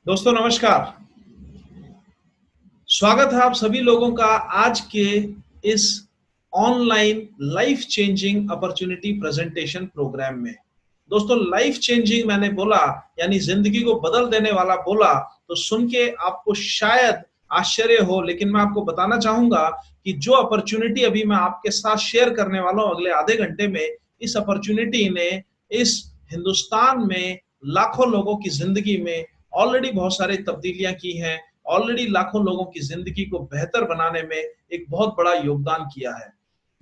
दोस्तों नमस्कार। स्वागत है आप सभी लोगों का आज के इस online life changing opportunity presentation programme में। दोस्तों लाइफ चेंजिंग मैंने बोला यानी जिंदगी को बदल देने वाला बोला तो सुन के आपको शायद आश्चर्य हो, लेकिन मैं आपको बताना चाहूंगा कि जो अपॉर्चुनिटी अभी मैं आपके साथ शेयर करने वाला हूं अगले आधे घंटे में, इस अपॉर्चुनिटी ने इस हिंदुस्तान में लाखों लोगों की जिंदगी में ऑलरेडी बहुत सारी तब्दीलियां की हैं, ऑलरेडी लाखों लोगों की जिंदगी को बेहतर बनाने में एक बहुत बड़ा योगदान किया है।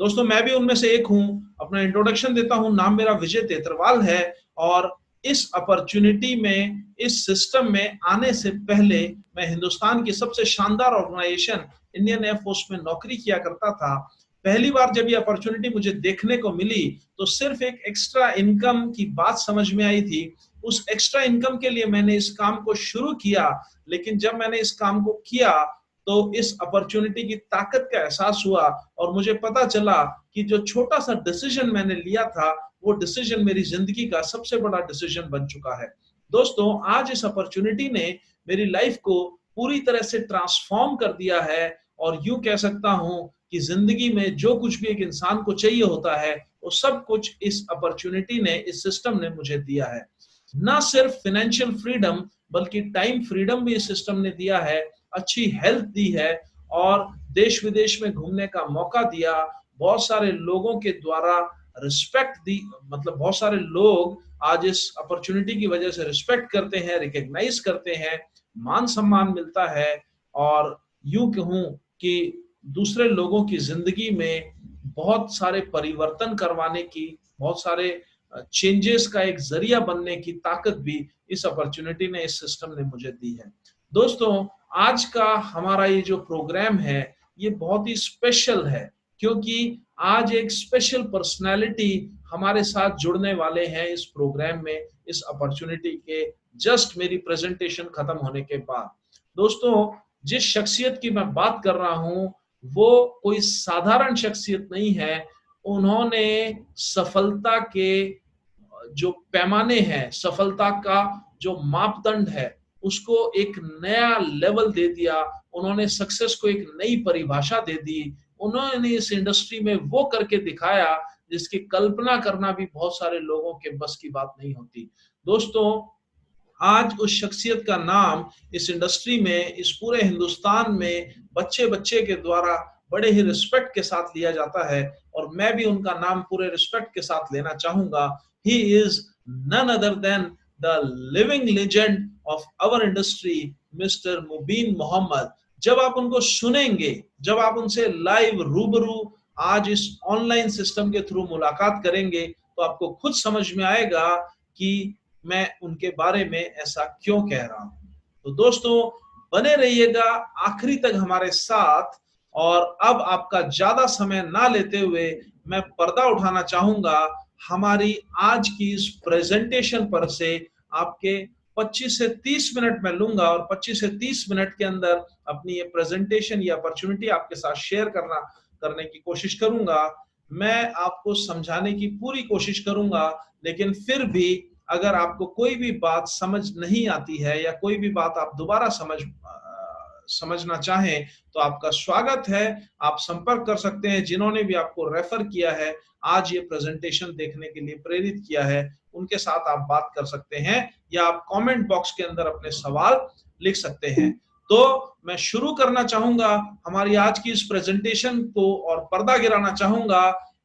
दोस्तों मैं भी उनमें से एक हूं। अपना इंट्रोडक्शन देता हूं। नाम मेरा विजय तेतरवाल है और इस अपॉर्चुनिटी में, इस सिस्टम में आने से पहले मैं हिंदुस्तान की सबसे शानदार ऑर्गेनाइजेशन इंडियन एयरफोर्स में नौकरी किया करता था। पहली बार जब ये अपॉर्चुनिटी मुझे देखने को मिली तो सिर्फ एक एक्स्ट्रा इनकम की बात समझ में आई थी। उस एक्स्ट्रा इनकम के लिए मैंने इस काम को शुरू किया, लेकिन जब मैंने इस काम को किया तो इस अपॉर्चुनिटी की ताकत का एहसास हुआ और मुझे पता चला कि जो छोटा सा डिसीजन मैंने लिया था वो डिसीजन मेरी जिंदगी का सबसे बड़ा डिसीजन बन चुका है। दोस्तों आज इस अपॉर्चुनिटी ने मेरी लाइफ को पूरी तरह से ट्रांसफॉर्म कर दिया है और यूं कह सकता हूं कि जिंदगी में जो कुछ भी एक इंसान को चाहिए होता है वो सब कुछ इस अपॉर्चुनिटी ने, इस सिस्टम ने मुझे दिया है। ना सिर्फ फाइनेंशियल फ्रीडम बल्कि टाइम फ्रीडम भी इस सिस्टम ने दिया है, अच्छी हेल्थ दी है और देश विदेश में घूमने का मौका दिया। बहुत सारे लोगों के द्वारा रिस्पेक्ट दी, मतलब बहुत सारे लोग आज इस अपॉर्चुनिटी की वजह से रिस्पेक्ट करते हैं, रिकॉग्नाइज करते हैं, मान सम्मान मिलता है और यूं कहूं कि दूसरे लोगों की जिंदगी में बहुत सारे परिवर्तन करवाने की, बहुत सारे चेंजेस का एक जरिया बनने की ताकत भी इस अपॉर्चुनिटी ने, इस सिस्टम ने मुझे दी है। दोस्तों आज का हमारा ये जो प्रोग्राम है ये बहुत ही स्पेशल है क्योंकि आज एक स्पेशल पर्सनालिटी हमारे साथ जुड़ने वाले हैं इस प्रोग्राम में, इस अपॉर्चुनिटी के जस्ट मेरी प्रेजेंटेशन खत्म होने के बाद। दोस्तों जिस शख्सियत की मैं बात कर रहा हूं वो कोई साधारण शख्सियत नहीं है। उन्होंने सफलता के जो पैमाने हैं, सफलता का जो मापदंड है उसको एक नया लेवल दे दिया। उन्होंने सक्सेस को एक नई परिभाषा दे दी। उन्होंने इस इंडस्ट्री में वो करके दिखाया जिसकी कल्पना करना भी बहुत सारे लोगों के बस की बात नहीं होती। दोस्तों आज उस शख्सियत का नाम इस इंडस्ट्री में, इस पूरे हिंदुस्तान में बच्चे बच्चे के द्वारा बड़े ही रिस्पेक्ट के साथ लिया जाता है और मैं भी उनका नाम पूरे रिस्पेक्ट के साथ लेना चाहूंगा। He is none other than the living legend of our industry, mister Mubeen Mohammad. जब आप उनको सुनेंगे, जब आप उनसे लाइव रूबरू आज इस ऑनलाइन सिस्टम के थ्रू मुलाकात करेंगे तो आपको खुद समझ में आएगा कि मैं उनके बारे में ऐसा क्यों कह रहा हूं। तो दोस्तों बने रहिएगा आखिरी तक हमारे साथ और अब आपका ज्यादा समय ना लेते हुए मैं पर्दा उठाना चाहूंगा हमारी आज की इस प्रेजेंटेशन पर से। आपके 25 से 30 मिनट मैं लूंगा और 25 से 30 मिनट के अंदर अपनी ये प्रेजेंटेशन या अपॉर्चुनिटी आपके साथ शेयर करने की कोशिश करूंगा। मैं आपको समझाने की पूरी कोशिश करूंगा, लेकिन फिर भी अगर आपको कोई भी बात समझ नहीं आती है या कोई भी बात आप दोबारा समझना चाहें तो आपका स्वागत है। आप संपर्क कर सकते हैं। जिन्होंने भी आपको रेफर किया है, आज ये प्रेजेंटेशन देखने के लिए प्रेरित किया है, उनके साथ आप बात कर सकते हैं या आप कमेंट बॉक्स के अंदर अपने सवाल लिख सकते हैं। तो मैं शुरू करना चाहूंगा हमारी आज की इस प्रेजेंटेशन को और पर्दा गिराना चाहूंगा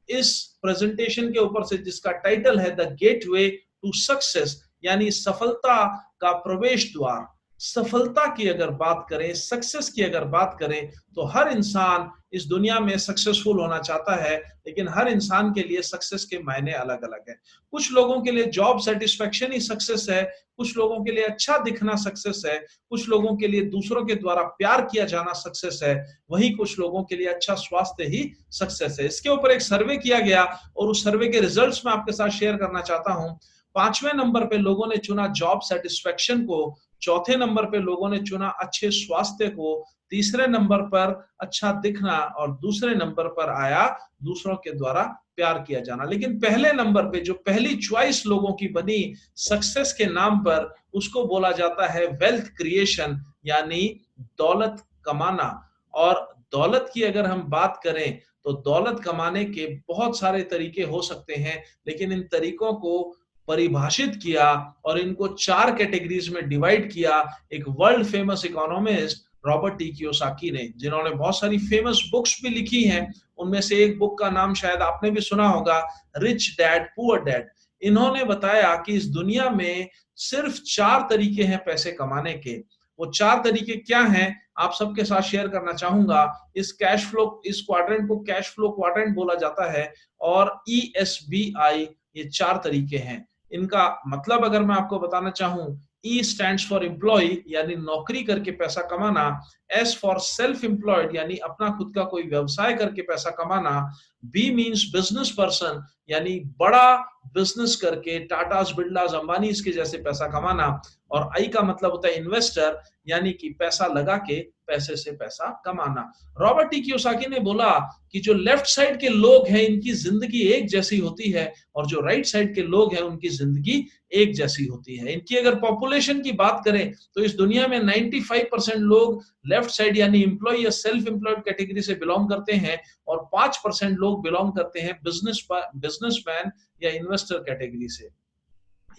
इस प्रेजेंटेशन के ऊपर से जिसका टाइटल है द गेटवे टू सक्सेस, यानी सफलता का प्रवेश द्वार। सफलता की अगर बात करें, सक्सेस की अगर बात करें तो हर इंसान इस दुनिया में सक्सेसफुल होना चाहता है, लेकिन हर इंसान के लिए सक्सेस के मायने अलग अलग है। कुछ लोगों के लिए जॉब सेटिस्फेक्शन ही सक्सेस है, कुछ लोगों के लिए अच्छा दिखना सक्सेस है, कुछ लोगों के लिए दूसरों के द्वारा प्यार किया जाना सक्सेस है, वहीं कुछ लोगों के लिए अच्छा स्वास्थ्य ही सक्सेस है। इसके ऊपर एक सर्वे किया गया और उस सर्वे के रिजल्ट्स मैं आपके साथ शेयर करना चाहता हूं। 5वें नंबर पे लोगों ने चुना जॉब सेटिस्फेक्शन को, चौथे नंबर पे लोगों ने चुना अच्छे स्वास्थ्य को, तीसरे नंबर पर अच्छा दिखना और दूसरे नंबर पर आया दूसरों के द्वारा प्यार किया जाना। लेकिन पहले नंबर पे जो पहली चॉइस लोगों की बनी सक्सेस के नाम पर, उसको बोला जाता है वेल्थ क्रिएशन, यानी दौलत कमाना। और दौलत की अगर हम बात करें तो दौलत कमाने के बहुत सारे तरीके हो सकते हैं, लेकिन इन तरीकों को परिभाषित किया और इनको 4 कैटेगरीज में डिवाइड किया एक world famous economist Robert T Kiyosaki ने, जिन्होंने बहुत सारी फेमस बुक्स भी लिखी हैं। उनमें से एक बुक का नाम शायद आपने भी सुना होगा, रिच डैड पुअर डैड। इन्होंने बताया कि इस दुनिया में सिर्फ 4 तरीके हैं पैसे कमाने के। वो 4 तरीके क्या हैं, आप सबके साथ शेयर करना चाहूंगा। इस क्वाड्रेंट को कैश फ्लो क्वाड्रेंट बोला जाता है और ESBI, ये 4 तरीके हैं। इनका मतलब अगर मैं आपको बताना चाहूं, E स्टैंड्स फॉर एम्प्लॉय, यानी नौकरी करके पैसा कमाना। S फॉर सेल्फ एम्प्लॉयड, यानी अपना खुद का कोई व्यवसाय करके पैसा कमाना। B मींस बिजनेस पर्सन, यानी बड़ा बिजनेस करके टाटास, बिरलास, अंबानी इसके जैसे पैसा कमाना। और I का मतलब होता है इन्वेस्टर, यानी कि पैसा लगा के पैसे से पैसा कमाना। रॉबर्ट टी कियोसाकी ने बोला कि जो लेफ्ट साइड के लोग हैं इनकी जिंदगी एक जैसी होती है और जो राइट साइड के लोग हैं उनकी जिंदगी एक जैसी होती है। इनकी अगर पॉपुलेशन की बात करें तो इस दुनिया में 95% लोग लेफ्ट साइड यानी एम्प्लॉय या सेल्फ एम्प्लॉयड कैटेगरी से बिलोंग करते हैं और 5% लोग बिलोंग करते हैं बिजनेसमैन या इन्वेस्टर कैटेगरी से।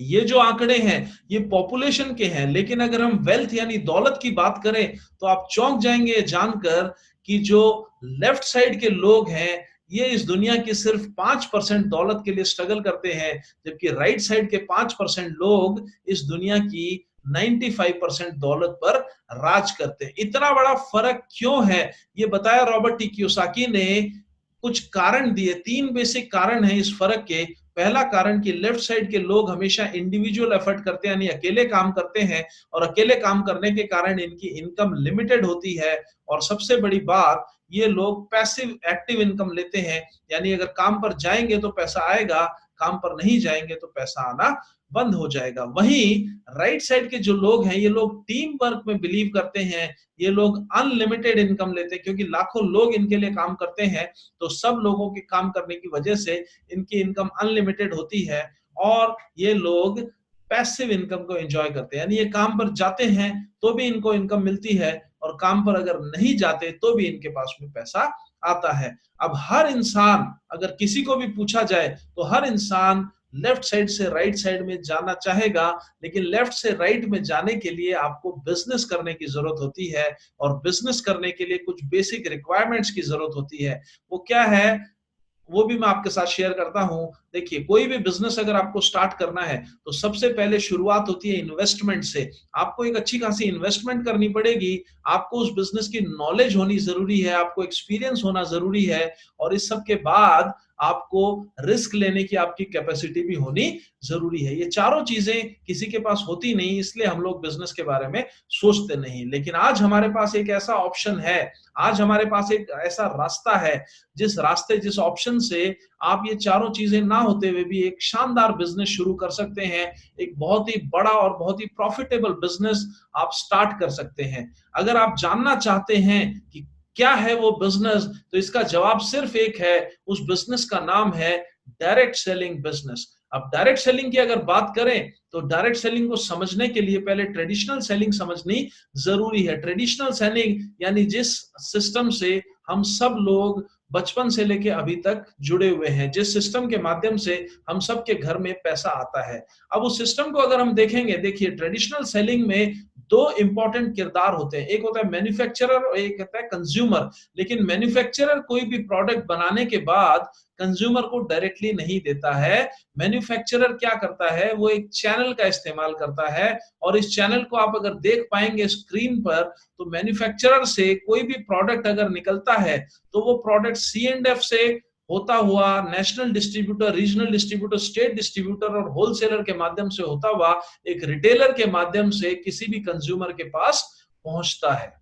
ये जो आंकड़े हैं ये पॉपुलेशन के हैं, लेकिन अगर हम वेल्थ यानी दौलत की बात करें तो आप चौंक जाएंगे जानकर कि जो लेफ्ट साइड के लोग हैं ये इस दुनिया की सिर्फ 5% दौलत के लिए स्ट्रगल करते हैं, जबकि राइट साइड के 5% लोग इस दुनिया की 95% दौलत पर राज करते हैं। इतना बड़ा फर्क क्यों है ये बताया रॉबर्ट टी कियोसाकी ने। कुछ कारण दिए, 3 बेसिक कारण हैं इस फर्क के। पहला कारण कि लेफ्ट साइड के लोग हमेशा इंडिविजुअल एफर्ट करते हैं, यानी अकेले काम करते हैं और अकेले काम करने के कारण इनकी इनकम लिमिटेड होती है। और सबसे बड़ी बात, ये लोग पैसिव एक्टिव इनकम लेते हैं, यानी अगर काम पर जाएंगे तो पैसा आएगा, काम पर नहीं जाएंगे तो पैसा आना बंद हो जाएगा। वहीं राइट साइड के जो लोग हैं ये लोग टीम वर्क में बिलीव करते हैं, ये लोग अनलिमिटेड इनकम लेते हैं, क्योंकि लाखों लोग इनके लिए काम करते हैं तो सब लोगों के काम करने की वजह से इनकी इनकम अनलिमिटेड होती है। और ये लोग पैसिव इनकम को एंजॉय करते हैं, यानी ये काम पर जाते हैं तो भी इनको इनकम मिलती है और काम पर अगर नहीं जाते तो भी इनके पास में पैसा आता है। अब हर इंसान, अगर किसी को भी पूछा जाए तो हर इंसान लेफ्ट साइड से राइट साइड में जाना चाहेगा, लेकिन लेफ्ट से राइट में जाने के लिए आपको बिजनेस करने की जरूरत होती है और बिजनेस करने के लिए कुछ बेसिक रिक्वायरमेंट्स की जरूरत होती है। वो क्या है वो भी मैं आपके साथ शेयर करता हूं। देखिए, कोई भी बिजनेस अगर आपको स्टार्ट करना है तो सबसे पहले शुरुआत होती है इन्वेस्टमेंट से। आपको एक अच्छी खासी इन्वेस्टमेंट करनी पड़ेगी, आपको उस बिजनेस की नॉलेज होनी जरूरी है, आपको एक्सपीरियंस होना जरूरी है और इस सब के बाद आपको रिस्क लेने की आपकी कैपेसिटी भी होनी जरूरी है। ये चारों चीजें किसी के पास होती नहीं, इसलिए हम लोग बिजनेस के बारे में सोचते नहीं। लेकिन आज हमारे पास एक ऐसा ऑप्शन है, आज हमारे पास एक ऐसा रास्ता है जिस ऑप्शन से आप ये चारों चीजें ना होते हुए भी एक शानदार बिजनेस शुरू कर सकते हैं। एक बहुत ही बड़ा और बहुत ही प्रॉफिटेबल बिजनेस आप स्टार्ट कर सकते हैं। अगर आप जानना चाहते हैं कि क्या है वो बिजनेस, तो इसका जवाब सिर्फ एक है, उस बिजनेस का नाम है डायरेक्ट सेलिंग बिजनेस। अब डायरेक्ट सेलिंग की अगर बात करें तो डायरेक्ट सेलिंग को समझने के लिए पहले ट्रेडिशनल सेलिंग समझनी जरूरी है। ट्रेडिशनल सेलिंग यानी जिस सिस्टम से हम सब लोग बचपन से लेके अभी तक जुड़े हुए हैं, जिस सिस्टम के माध्यम से हम सब के घर में पैसा आता है। अब उस सिस्टम को अगर हम देखेंगे, देखिए ट्रेडिशनल सेलिंग में 2 इंपॉर्टेंट किरदार होते हैं, एक होता है मैन्युफैक्चरर और एक होता है कंज्यूमर। लेकिन मैन्युफैक्चरर कोई भी प्रोडक्ट बनाने के बाद कंज्यूमर को डायरेक्टली नहीं देता है। मैन्युफैक्चरर क्या करता है, वो एक चैनल का इस्तेमाल करता है और इस चैनल को आप अगर देख पाएंगे स्क्रीन पर तो मैन्युफैक्चरर से कोई भी प्रोडक्ट अगर निकलता है तो वो प्रोडक्ट C&F से होता हुआ national distributor, regional distributor, state distributor और होलसेलर के माध्यम से होता हुआ एक रिटेलर के माध्यम से किसी भी कंज्यूमर के पास पहुंचता है।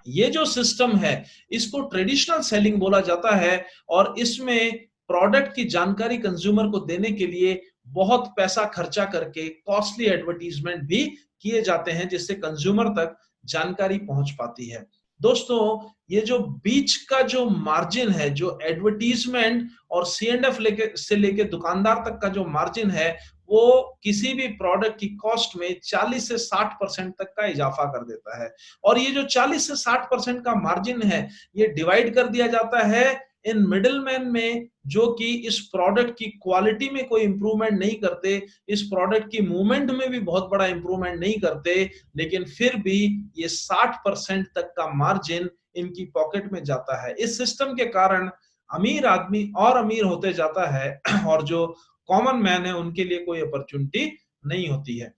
ये जो सिस्टम है इसको ट्रेडिशनल सेलिंग बोला जाता है और इसमें प्रोडक्ट की जानकारी कंज्यूमर को देने के लिए बहुत पैसा खर्चा करके कॉस्टली एडवर्टीजमेंट भी किए जाते हैं जिससे कंज्यूमर तक जानकारी पहुंच पाती है। दोस्तों ये जो बीच का जो मार्जिन है, जो एडवर्टीजमेंट और C&F लेके दुकानदार तक का जो मार्जिन है, वो किसी भी प्रोडक्ट की कॉस्ट में 40 से 60% तक का इजाफा कर देता है। और ये जो 40 से 60% का मार्जिन है, ये डिवाइड कर दिया जाता है इन मिडिलमैन में, जो कि इस प्रोडक्ट की क्वालिटी में कोई इंप्रूवमेंट नहीं करते, इस प्रोडक्ट की मूवमेंट में भी बहुत बड़ा इंप्रूवमेंट नहीं करते, लेकिन फिर भी ये 60% तक का मार्जिन इनकी पॉकेट में जाता है। इस सिस्टम के कारण अमीर आदमी और अमीर होते जाता है और जो कॉमन मैन है उनके लिए कोई अपॉर्चुनिटी नहीं होती है।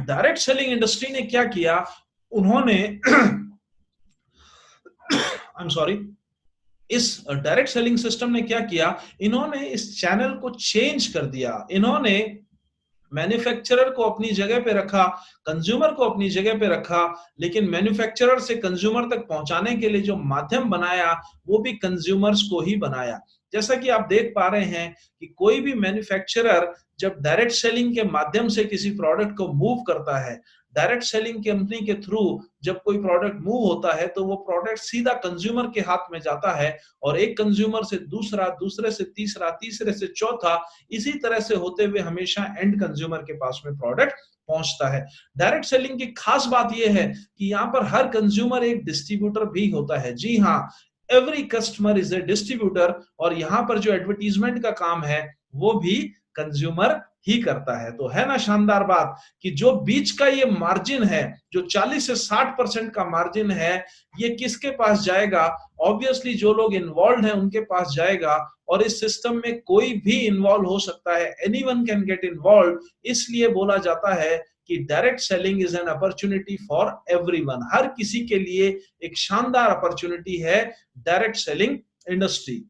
डायरेक्ट सेलिंग इंडस्ट्री ने क्या किया, उन्होंने आई एम सॉरी, इस डायरेक्ट सेलिंग सिस्टम ने क्या किया, इन्होंने इस चैनल को चेंज कर दिया। इन्होंने मैन्युफैक्चरर को अपनी जगह पे रखा, कंज्यूमर को अपनी जगह पे रखा, लेकिन मैन्युफैक्चरर से कंज्यूमर तक पहुंचाने के लिए जो माध्यम बनाया वो भी कंज्यूमर्स को ही बनाया। जैसा कि आप देख पा रहे हैं कि कोई भी मैन्युफैक्चरर जब डायरेक्ट सेलिंग के माध्यम से किसी प्रोडक्ट को मूव करता है, डायरेक्ट सेलिंग कंपनी के थ्रू जब कोई प्रोडक्ट मूव होता है, तो वो प्रोडक्ट सीधा कंज्यूमर के हाथ में जाता है और एक कंज्यूमर से दूसरा, दूसरे से तीसरा, तीसरे से चौथा, इसी तरह से होते हुए हमेशा एंड कंज्यूमर के पास में प्रोडक्ट पहुंचता है। डायरेक्ट सेलिंग की खास बात यह है कि यहाँ पर हर कंज्यूमर एक डिस्ट्रीब्यूटर भी होता है। जी हाँ, every customer is a distributor, और यहाँ पर जो एडवर्टीजमेंट का काम है वो भी कंज्यूमर ही करता है। तो है ना शानदार बात कि जो बीच का ये मार्जिन है, जो 40 से 60% का मार्जिन है, ये किसके पास जाएगा? ऑब्वियसली जो लोग इन्वॉल्व हैं उनके पास जाएगा, और इस सिस्टम में कोई भी इन्वॉल्व हो सकता है, एनीवन कैन गेट इन्वॉल्व। इसलिए बोला जाता है कि direct selling is an opportunity for everyone. हर किसी के लिए एक शानदार अपॉर्चुनिटी है डायरेक्ट सेलिंग इंडस्ट्री।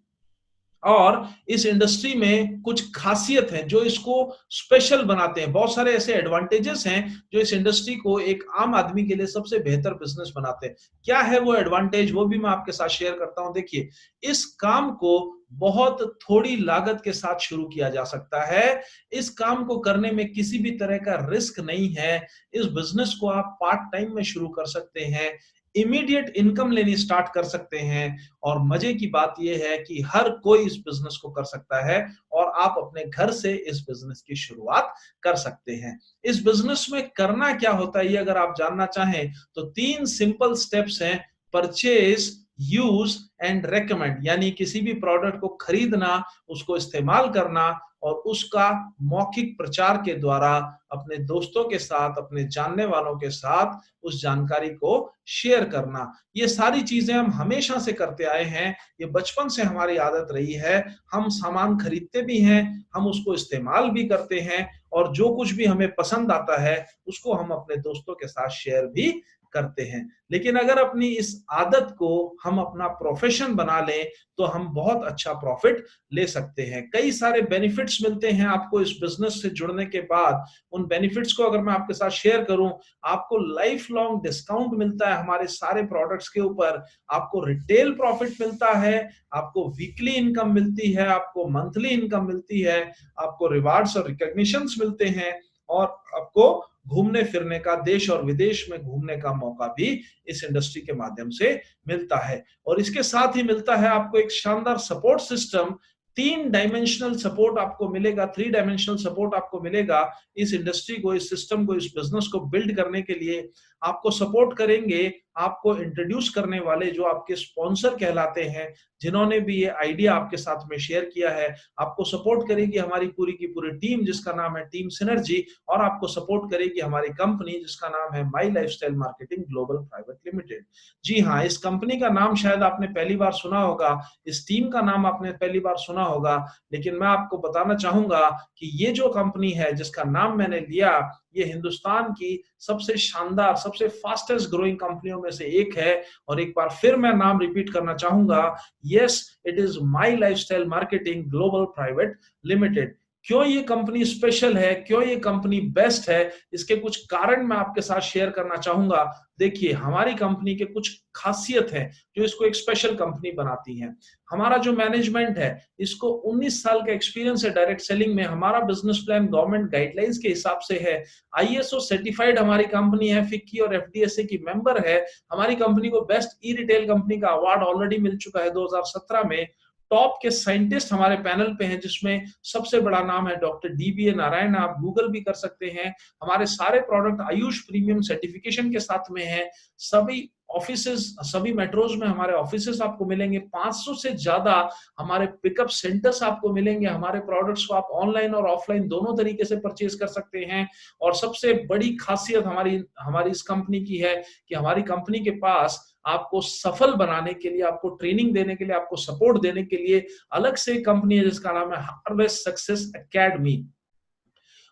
और इस इंडस्ट्री में कुछ खासियत है जो इसको स्पेशल बनाते हैं। बहुत सारे ऐसे एडवांटेजेस हैं जो इस इंडस्ट्री को एक आम आदमी के लिए सबसे बेहतर बिजनेस बनाते हैं। क्या है वो एडवांटेज, वो भी मैं आपके साथ शेयर करता हूं। देखिए, इस काम को बहुत थोड़ी लागत के साथ शुरू किया जा सकता है। इस काम को करने में किसी भी तरह का रिस्क नहीं है। इस बिजनेस को आप पार्ट टाइम में शुरू कर सकते हैं, इमीडिएट इनकम लेनी स्टार्ट कर सकते हैं, और मजे की बात यह है कि हर कोई इस बिजनेस को कर सकता है और आप अपने घर से इस बिजनेस की शुरुआत कर सकते हैं। इस बिजनेस में करना क्या होता है, ये अगर आप जानना चाहें तो 3 सिंपल स्टेप्स हैं। परचेज, यूज एंड रेकमेंड, यानी किसी भी प्रोडक्ट को खरीदना, उसको इस्तेमाल करना और उसका मौखिक प्रचार के द्वारा अपने दोस्तों के साथ, अपने जानने वालों के साथ उस जानकारी को शेयर करना। ये सारी चीजें हम हमेशा से करते आए हैं, ये बचपन से हमारी आदत रही है। हम सामान खरीदते भी हैं, हम उसको इस्तेमाल भी करते हैं, और जो कुछ भी हमें पसंद आता है उसको हम अपने दोस्तों के साथ शेयर भी करते हैं। लेकिन अगर अपनी इस आदत को हम अपना प्रोफेशन बना लें तो हम बहुत अच्छा प्रॉफिट ले सकते हैं। कई सारे बेनिफिट्स मिलते हैं आपको इस बिजनेस से जुड़ने के बाद। उन बेनिफिट्स को अगर मैं आपके साथ शेयर करूं, आपको लाइफ लॉन्ग डिस्काउंट मिलता है हमारे सारे प्रोडक्ट्स के ऊपर, आपको रिटेल प्रॉफिट मिलता है, आपको वीकली इनकम मिलती है, आपको मंथली इनकम मिलती है, आपको रिवार्ड्स और रिकॉग्निशंस मिलते हैं, और आपको घूमने फिरने का, देश और विदेश में घूमने का मौका भी इस इंडस्ट्री के माध्यम से मिलता है। और इसके साथ ही मिलता है आपको एक शानदार सपोर्ट सिस्टम। 3 डायमेंशनल सपोर्ट आपको मिलेगा, 3 डायमेंशनल सपोर्ट आपको मिलेगा इस इंडस्ट्री को, इस सिस्टम को, इस बिजनेस को बिल्ड करने के लिए। आपको सपोर्ट करेंगे आपको इंट्रोड्यूस करने वाले जो आपके स्पॉन्सर कहलाते हैं, जिन्होंने भी ये आइडिया आपके साथ में शेयर किया है। आपको सपोर्ट करेगी हमारी पूरी की पूरी टीम, जिसका नाम है टीम सिनर्जी, और आपको सपोर्ट करेगी हमारी कंपनी जिसका नाम है my lifestyle marketing global private limited. जी हाँ, इस कंपनी का नाम शायद आपने पहली बार सुना होगा, इस टीम का नाम आपने पहली बार सुना होगा, लेकिन मैं आपको बताना चाहूंगा कि ये जो कंपनी है जिसका नाम मैंने लिया, ये हिंदुस्तान की सबसे शानदार, सबसे फास्टेस्ट ग्रोइंग कंपनियों में से एक है। और एक बार फिर मैं नाम रिपीट करना चाहूंगा, yes, it is my lifestyle marketing global private limited. क्यों ये कंपनी स्पेशल है, क्यों ये कंपनी बेस्ट है, इसके कुछ कारण मैं आपके साथ शेयर करना चाहूंगा। देखिए, हमारी कंपनी के कुछ खासियत है जो इसको एक स्पेशल कंपनी बनाती है। हमारा जो मैनेजमेंट है, इसको 19 साल का एक्सपीरियंस है डायरेक्ट सेलिंग में। हमारा बिजनेस प्लान गवर्नमेंट गाइडलाइंस के हिसाब से है। आईएसओ सर्टिफाइड हमारी कंपनी है, फिक्की और एफडीएसए की मेंबर है। हमारी कंपनी को बेस्ट ई रिटेल कंपनी का अवार्ड ऑलरेडी मिल चुका है 2017 में। टॉप के साइंटिस्ट हमारे पैनल पे हैं, जिसमें सबसे बड़ा नाम है डॉक्टर डीबीए नारायण। आप गूगल भी कर सकते हैं। हमारे सारे प्रोडक्ट आयुष प्रीमियम सर्टिफिकेशन के साथ में है। सभी ऑफिसेस, सभी मेट्रोज में हमारे ऑफिसेस आपको मिलेंगे। 500 से ज्यादा हमारे पिकअप सेंटर्स आपको मिलेंगे। हमारे प्रोडक्ट्स को आप ऑनलाइन और ऑफलाइन दोनों तरीके से परचेज कर सकते हैं। और सबसे बड़ी खासियत हमारी इस कंपनी की है कि हमारी कंपनी के पास आपको सफल बनाने के लिए, आपको ट्रेनिंग देने के लिए, आपको सपोर्ट देने के लिए अलग से कंपनी है जिसका नाम है हार्वेस्ट सक्सेस एकेडमी।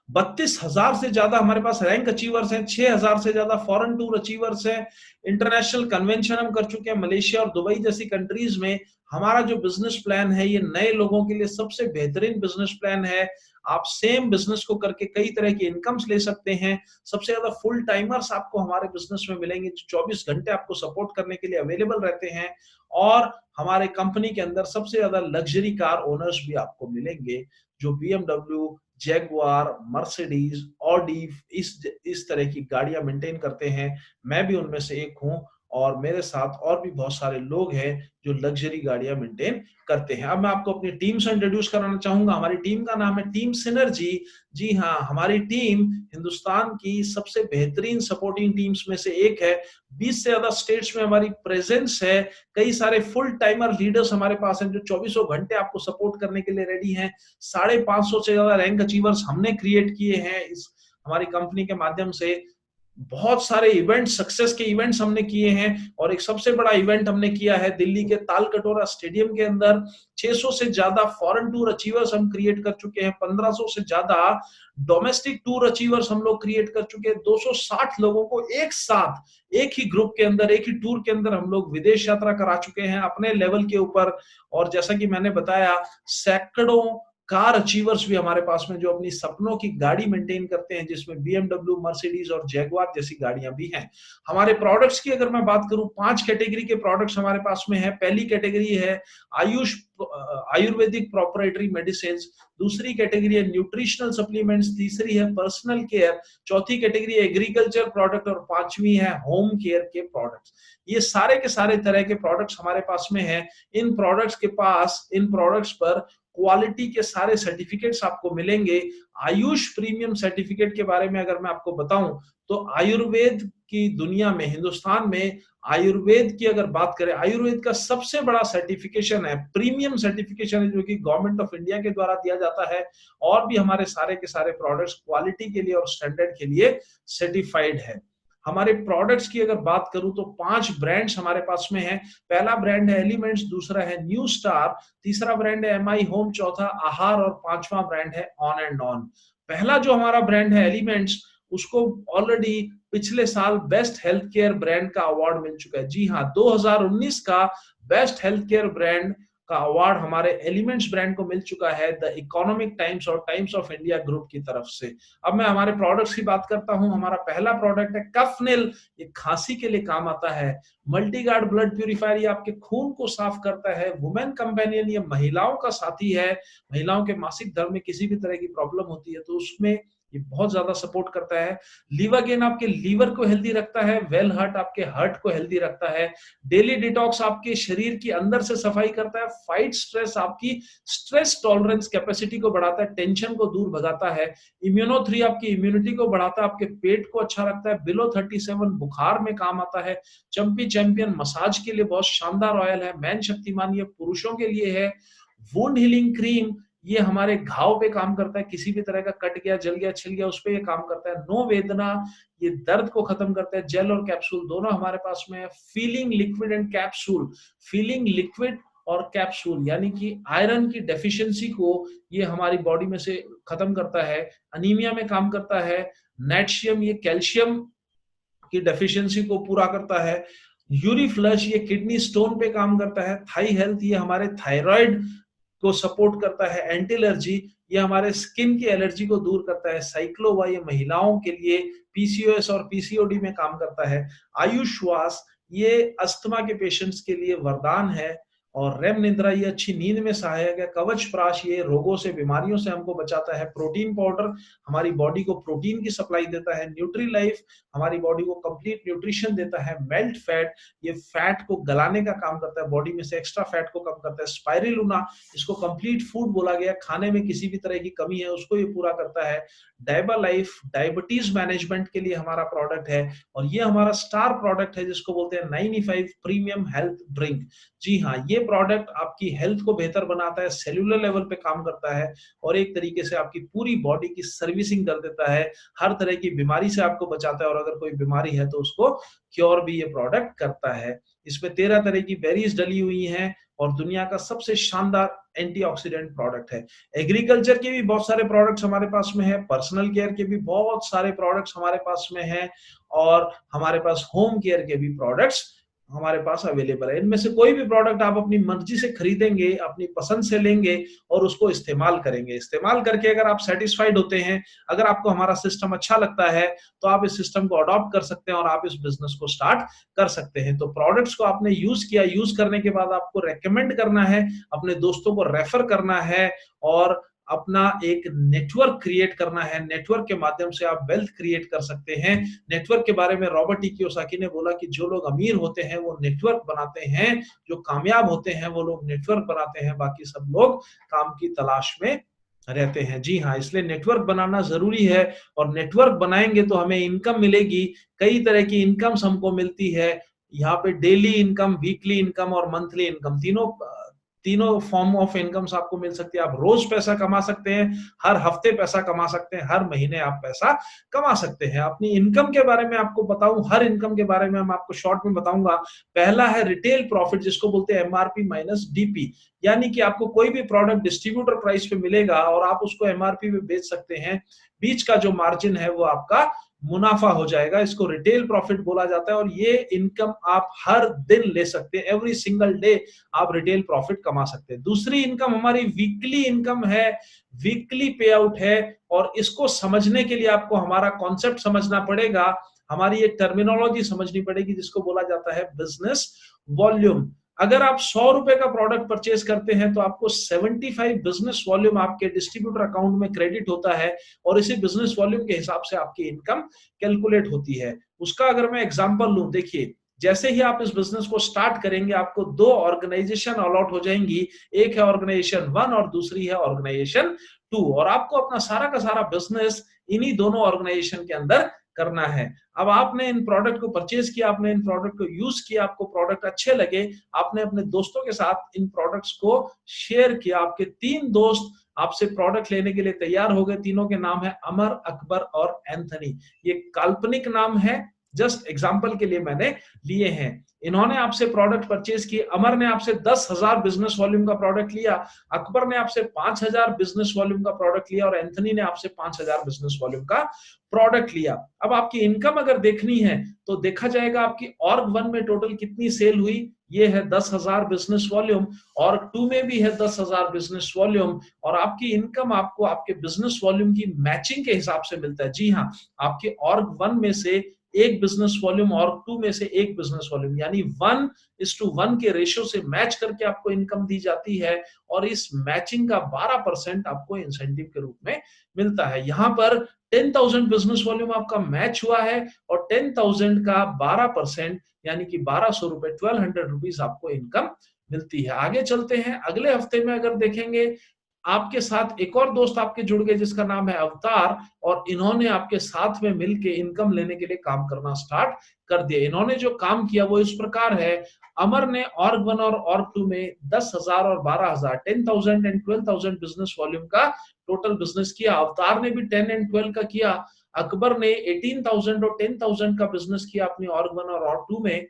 32,000 से ज्यादा हमारे पास रैंक अचीवर्स हैं, 6,000 से ज्यादा फॉरेन टूर अचीवर्स हैं। इंटरनेशनल कन्वेंशन हम कर चुके हैं मलेशिया और दुबई जैसी कंट्रीज में। हमारा जो बिजनेस प्लान है, ये नए लोगों के लिए सबसे बेहतरीन बिजनेस प्लान है। आप सेम बिजनेस को करके कई तरह की इनकम्स ले सकते हैं। सबसे ज्यादा फुल टाइमर्स आपको हमारे बिजनेस में मिलेंगे, जो 24 घंटे आपको सपोर्ट करने के लिए अवेलेबल रहते हैं। और हमारे कंपनी के अंदर सबसे ज्यादा लग्जरी कार ओनर्स भी आपको मिलेंगे, जो बीएमडब्ल्यू, जैगुआर, मर्सिडीज, ऑडी, इस तरह की गाड़ियां मेंटेन करते हैं। मैं भी उनमें से एक हूं, और मेरे साथ और भी बहुत सारे लोग हैं जो लग्जरी गाड़ियां मेंटेन करते हैं। अब मैं आपको अपनी टीम से इंट्रोड्यूस कराना चाहूंगा। हमारी टीम का नाम है टीम सिनर्जी। जी हाँ, हमारी टीम हिंदुस्तान की सबसे बेहतरीन सपोर्टिंग टीम्स में से एक है। 20 से ज्यादा स्टेट्स में हमारी प्रेजेंस है। कई सारे फुल टाइमर लीडर्स हमारे पास हैं जो 24 घंटे आपको सपोर्ट करने के लिए रेडी हैं। 550 से ज्यादा रैंक अचीवर्स हमने क्रिएट किए हैं इस हमारी कंपनी के माध्यम से। बहुत सारे इवेंट, सक्सेस के इवेंट्स हमने किए हैं, और एक सबसे बड़ा इवेंट हमने किया है दिल्ली के तालकटोरा स्टेडियम के अंदर। 600 से ज्यादा फॉरेन टूर अचीवर्स हम क्रिएट कर चुके हैं। 1500 से ज्यादा डोमेस्टिक टूर अचीवर्स हम लोग क्रिएट कर चुके हैं। 260 लोगों को एक साथ, एक ही ग्रुप के अंदर, एक ही टूर के अंदर हम लोग विदेश यात्रा करा चुके हैं अपने लेवल के ऊपर। और जैसा कि मैंने बताया, सैकड़ों कार अचीवर्स भी हमारे पास में जो अपनी सपनों की गाड़ी मेंटेन करते हैं, जिसमें बीएमडब्ल्यू, मर्सिडीज और जैगुआर जैसी गाड़ियां भी हैं। हमारे प्रोडक्ट्स की अगर मैं बात करूं, 5 कैटेगरी के प्रोडक्ट्स हमारे पास में है। पहली कैटेगरी है आयुर्वेदिक प्रोप्राइटरी मेडिसिन। दूसरी कैटेगरी है न्यूट्रिशनल सप्लीमेंट्स। तीसरी है पर्सनल केयर। चौथी कैटेगरी एग्रीकल्चर प्रोडक्ट, और पांचवी है होम केयर के प्रोडक्ट्स। ये सारे के सारे तरह के प्रोडक्ट्स हमारे पास में है। इन प्रोडक्ट्स पर क्वालिटी के सारे सर्टिफिकेट्स आपको मिलेंगे। आयुष प्रीमियम सर्टिफिकेट के बारे में अगर मैं आपको बताऊं, तो आयुर्वेद की दुनिया में, हिंदुस्तान में आयुर्वेद की अगर बात करें, आयुर्वेद का सबसे बड़ा सर्टिफिकेशन है, प्रीमियम सर्टिफिकेशन है, जो कि गवर्नमेंट ऑफ इंडिया के द्वारा दिया जाता है। और भी हमारे सारे के सारे प्रोडक्ट्स क्वालिटी के लिए और स्टैंडर्ड के लिए सर्टिफाइड है। हमारे प्रोडक्ट्स की अगर बात करूं, तो 5 ब्रांड्स हमारे पास में है। पहला ब्रांड है एलिमेंट्स, दूसरा है न्यू स्टार, तीसरा ब्रांड है एमआई होम, चौथा आहार, और पांचवा ब्रांड है ऑन एंड ऑन। पहला जो हमारा ब्रांड है एलिमेंट्स, उसको ऑलरेडी पिछले साल बेस्ट हेल्थ केयर ब्रांड का अवार्ड मिल चुका है। जी हाँ, 2019 का बेस्ट हेल्थ केयर ब्रांड का अवार्ड हमारे एलिमेंट्स ब्रांड को मिल चुका है द इकोनॉमिक टाइम्स और टाइम्स ऑफ इंडिया ग्रुप की तरफ से। अब मैं हमारे प्रोडक्ट्स की बात करता हूं। हमारा पहला प्रोडक्ट है कफनेल। ये खांसी के लिए काम आता है। मल्टीगार्ड ब्लड प्यूरिफायर, ये आपके खून को साफ करता है। वुमेन कंपेनियन, ये महिलाओं का साथी है। महिलाओं के मासिक धर्म में किसी भी तरह की प्रॉब्लम होती है तो उसमें ये बहुत ज्यादा सपोर्ट करता है। लीवागेन आपके लीवर को हेल्दी रखता है। वेल हार्ट आपके हार्ट को हेल्दी रखता है। डेली डिटॉक्स आपके शरीर की अंदर से सफाई करता है। फाइट स्ट्रेस, आपकी स्ट्रेस टॉलरेंस कैपेसिटी को बढ़ाता है, टेंशन को दूर भगाता है। इम्यूनो 3 आपकी इम्यूनिटी को बढ़ाता है, आपके पेट को अच्छा रखता है। बिलो 37 बुखार में काम आता है। चंपी चैंपियन मसाज के लिए बहुत शानदार ऑयल है। मैन शक्तिमान, ये पुरुषों के लिए है। वुंड हीलिंग क्रीम, ये हमारे घाव पे काम करता है। किसी भी तरह का कट गया, जल गया, छिल गया, उस पे ये काम करता है। नो वेदना, ये दर्द को खत्म करता है। जेल और कैप्सूल दोनों हमारे पास में है। Feeling liquid and capsule, feeling liquid और कैप्सूल, यानी कि आयरन की डेफिशिएंसी को ये हमारी बॉडी में से खत्म करता है। अनीमिया में काम करता है। नेट्शियम, ये कैल्शियम की डेफिशिएंसी को पूरा करता है। यूरी फ्लश, ये किडनी स्टोन पे काम करता है। थाई हेल्थ, ये हमारे थायराइड को सपोर्ट करता है। एंटी एलर्जी, ये हमारे स्किन की एलर्जी को दूर करता है। साइक्लोवा, ये महिलाओं के लिए पीसीओएस और पीसीओडी में काम करता है। आयुष श्वास, ये अस्थमा के पेशेंट्स के लिए वरदान है। और रेम निद्रा, ये अच्छी नींद में सहायक है। कवच प्राश, ये रोगों से, बीमारियों से हमको बचाता है। प्रोटीन पाउडर, हमारी बॉडी को प्रोटीन की सप्लाई देता है। न्यूट्री लाइफ, हमारी बॉडी को कंप्लीट न्यूट्रिशन देता है। मेल्ट फैट, ये फैट को गलाने का काम करता है, बॉडी में से एक्स्ट्रा फैट को कम करता है। स्पाइरुलिना, इसको कंप्लीट फूड बोला गया, खाने में किसी भी तरह की कमी है उसको ये पूरा करता है। डायबा लाइफ, डायबिटीज मैनेजमेंट के लिए हमारा प्रोडक्ट है। और ये हमारा स्टार प्रोडक्ट है जिसको बोलते हैं 95 प्रीमियम हेल्थ ड्रिंक। जी हाँ, ये प्रोडक्ट आपकी हेल्थ को बेहतर बनाता है, सेल्यूलर लेवल पे काम करता है और एक तरीके से आपकी पूरी बॉडी की सर्विसिंग कर देता है, हर तरह की बीमारी से आपको बचाता है और अगर कोई बीमारी है तो उसको क्योर भी ये प्रोडक्ट करता है। इसमें 13 तरह की बेरीज डली हुई हैं और दुनिया का सबसे शानदार एंटीऑक्सीडेंट प्रोडक्ट है। एग्रीकल्चर के भी बहुत सारे प्रोडक्ट्स हमारे पास में है, पर्सनल केयर के भी बहुत सारे प्रोडक्ट्स हमारे पास में हैं और हमारे पास होम केयर के भी प्रोडक्ट्स हमारे पास अवेलेबल है। इनमें से कोई भी प्रोडक्ट आप अपनी मर्जी से खरीदेंगे, अपनी पसंद से लेंगे और उसको इस्तेमाल करेंगे। इस्तेमाल करके अगर आप सेटिस्फाइड होते हैं, अगर आपको हमारा सिस्टम अच्छा लगता है तो आप इस सिस्टम को अडॉप्ट कर सकते हैं और आप इस बिजनेस को स्टार्ट कर सकते हैं। तो प्रोडक्ट्स को आपने यूज किया, यूज करने के बाद आपको रेकमेंड करना है, अपने दोस्तों को रेफर करना है और अपना एक नेटवर्क क्रिएट करना है। नेटवर्क के माध्यम से आप वेल्थ क्रिएट कर सकते हैं। नेटवर्क के बारे में रॉबर्ट टी कियोसाकी ने बोला कि जो लोग अमीर होते हैं वो नेटवर्क बनाते हैं, जो कामयाब होते हैं वो लोग नेटवर्क बनाते हैं, बाकी सब लोग काम की तलाश में रहते हैं। जी हाँ, इसलिए नेटवर्क बनाना जरूरी है और नेटवर्क बनाएंगे तो हमें इनकम मिलेगी। कई तरह की इनकम्स हमको मिलती है यहाँ पे, डेली इनकम, वीकली इनकम और मंथली इनकम, तीनों फॉर्म ऑफ इनकम्स आपको मिल सकती है। आप रोज पैसा कमा सकते हैं, हर हफ्ते पैसा कमा सकते हैं, हर महीने आप पैसा कमा सकते हैं। अपनी इनकम के बारे में आपको बताऊं, हर इनकम के बारे में मैं आपको शॉर्ट में बताऊंगा। पहला है रिटेल प्रॉफिट, जिसको बोलते हैं एमआरपी माइनस डीपी, यानी कि आपको कोई भी प्रोडक्ट डिस्ट्रीब्यूटर प्राइस पे मिलेगा और आप उसको एमआरपी पे बेच सकते हैं। बीच का जो मार्जिन है वो आपका मुनाफा हो जाएगा, इसको रिटेल प्रॉफिट बोला जाता है और ये इनकम आप हर दिन ले सकते हैं। एवरी सिंगल डे आप रिटेल प्रॉफिट कमा सकते हैं। दूसरी इनकम हमारी वीकली इनकम है, वीकली पे आउट है और इसको समझने के लिए आपको हमारा कॉन्सेप्ट समझना पड़ेगा, हमारी एक टर्मिनोलॉजी समझनी पड़ेगी जिसको बोला जाता है बिजनेस वॉल्यूम। अगर आप 100 रुपए का प्रोडक्ट परचेज करते हैं तो आपको 75 बिजनेस वॉल्यूम आपके डिस्ट्रीब्यूटर अकाउंट में क्रेडिट होता है और इसी बिजनेस वॉल्यूम के हिसाब से आपकी इनकम कैलकुलेट होती है। उसका अगर मैं एग्जांपल लूं, देखिए जैसे ही आप इस बिजनेस को स्टार्ट करेंगे आपको 2 ऑर्गेनाइजेशन अलॉट हो जाएंगी, एक है ऑर्गेनाइजेशन 1 और दूसरी है ऑर्गेनाइजेशन 2 और आपको अपना सारा का सारा बिजनेस इन्हीं दोनों ऑर्गेनाइजेशन के अंदर करना है। अब आपने इन प्रोडक्ट को परचेज किया, आपने इन प्रोडक्ट को यूज किया, आपको प्रोडक्ट अच्छे लगे, आपने अपने दोस्तों के साथ इन प्रोडक्ट्स को शेयर किया, आपके 3 दोस्त आपसे प्रोडक्ट लेने के लिए तैयार हो गए। तीनों के नाम है अमर, अकबर और एंथनी। ये काल्पनिक नाम है, जस्ट एग्जांपल के लिए मैंने लिए हैं। इन्होंने आपसे प्रोडक्ट परचेज किए। अमर ने आपसे 10,000 बिजनेस वॉल्यूम का प्रोडक्ट लिया, अकबर ने आपसे 5,000 बिजनेस वॉल्यूम का प्रोडक्ट लिया और एंथनी ने आपसे 5,000 बिजनेस वॉल्यूम का प्रोडक्ट लिया। अब आपकी इनकम अगर देखनी है तो देखा जाएगा आपकी ऑर्ग 1 में टोटल कितनी सेल हुई, ये है 10,000 बिजनेस वॉल्यूम, ऑर्ग 2 में भी है 10,000 बिजनेस वॉल्यूम और आपकी इनकम आपको आपके बिजनेस वॉल्यूम की मैचिंग के हिसाब से मिलता है। जी हाँ, आपके ऑर्ग 1 में से एक बिजनेस वॉल्यूम और 2 में से एक बिजनेस वॉल्यूम, यानी 1:1 के रेशियो से मैच करके आपको इनकम दी जाती है और इस मैचिंग का 12% आपको इंसेंटिव के रूप में मिलता है। यहाँ पर 10,000 बिजनेस वॉल्यूम आपका मैच हुआ है और 10,000 का 12% यानी कि 1,200 रुपए, 1,200 रुपीज आपको इनकम मिलती है। आगे चलते हैं, अगले हफ्ते में अगर देखेंगे आपके साथ एक और दोस्त आपके जुड़ गए जिसका नाम है अवतार और इन्होंने आपके साथ में मिलके इनकम लेने के लिए काम करना स्टार्ट कर दिया। इन्होंने जो काम किया वो इस प्रकार है, अमर ने ऑर्ग 1 और ऑर्ग 2 में 10,000 और 12,000, 10,000 एंड 12,000 बिजनेस वॉल्यूम का टोटल बिजनेस किया। अवतार ने भी 10 एंड 12 का किया। अकबर ने 18,000 और 10,000 का बिजनेस किया अपनी ऑर्ग 1 और ऑर्ग 2 में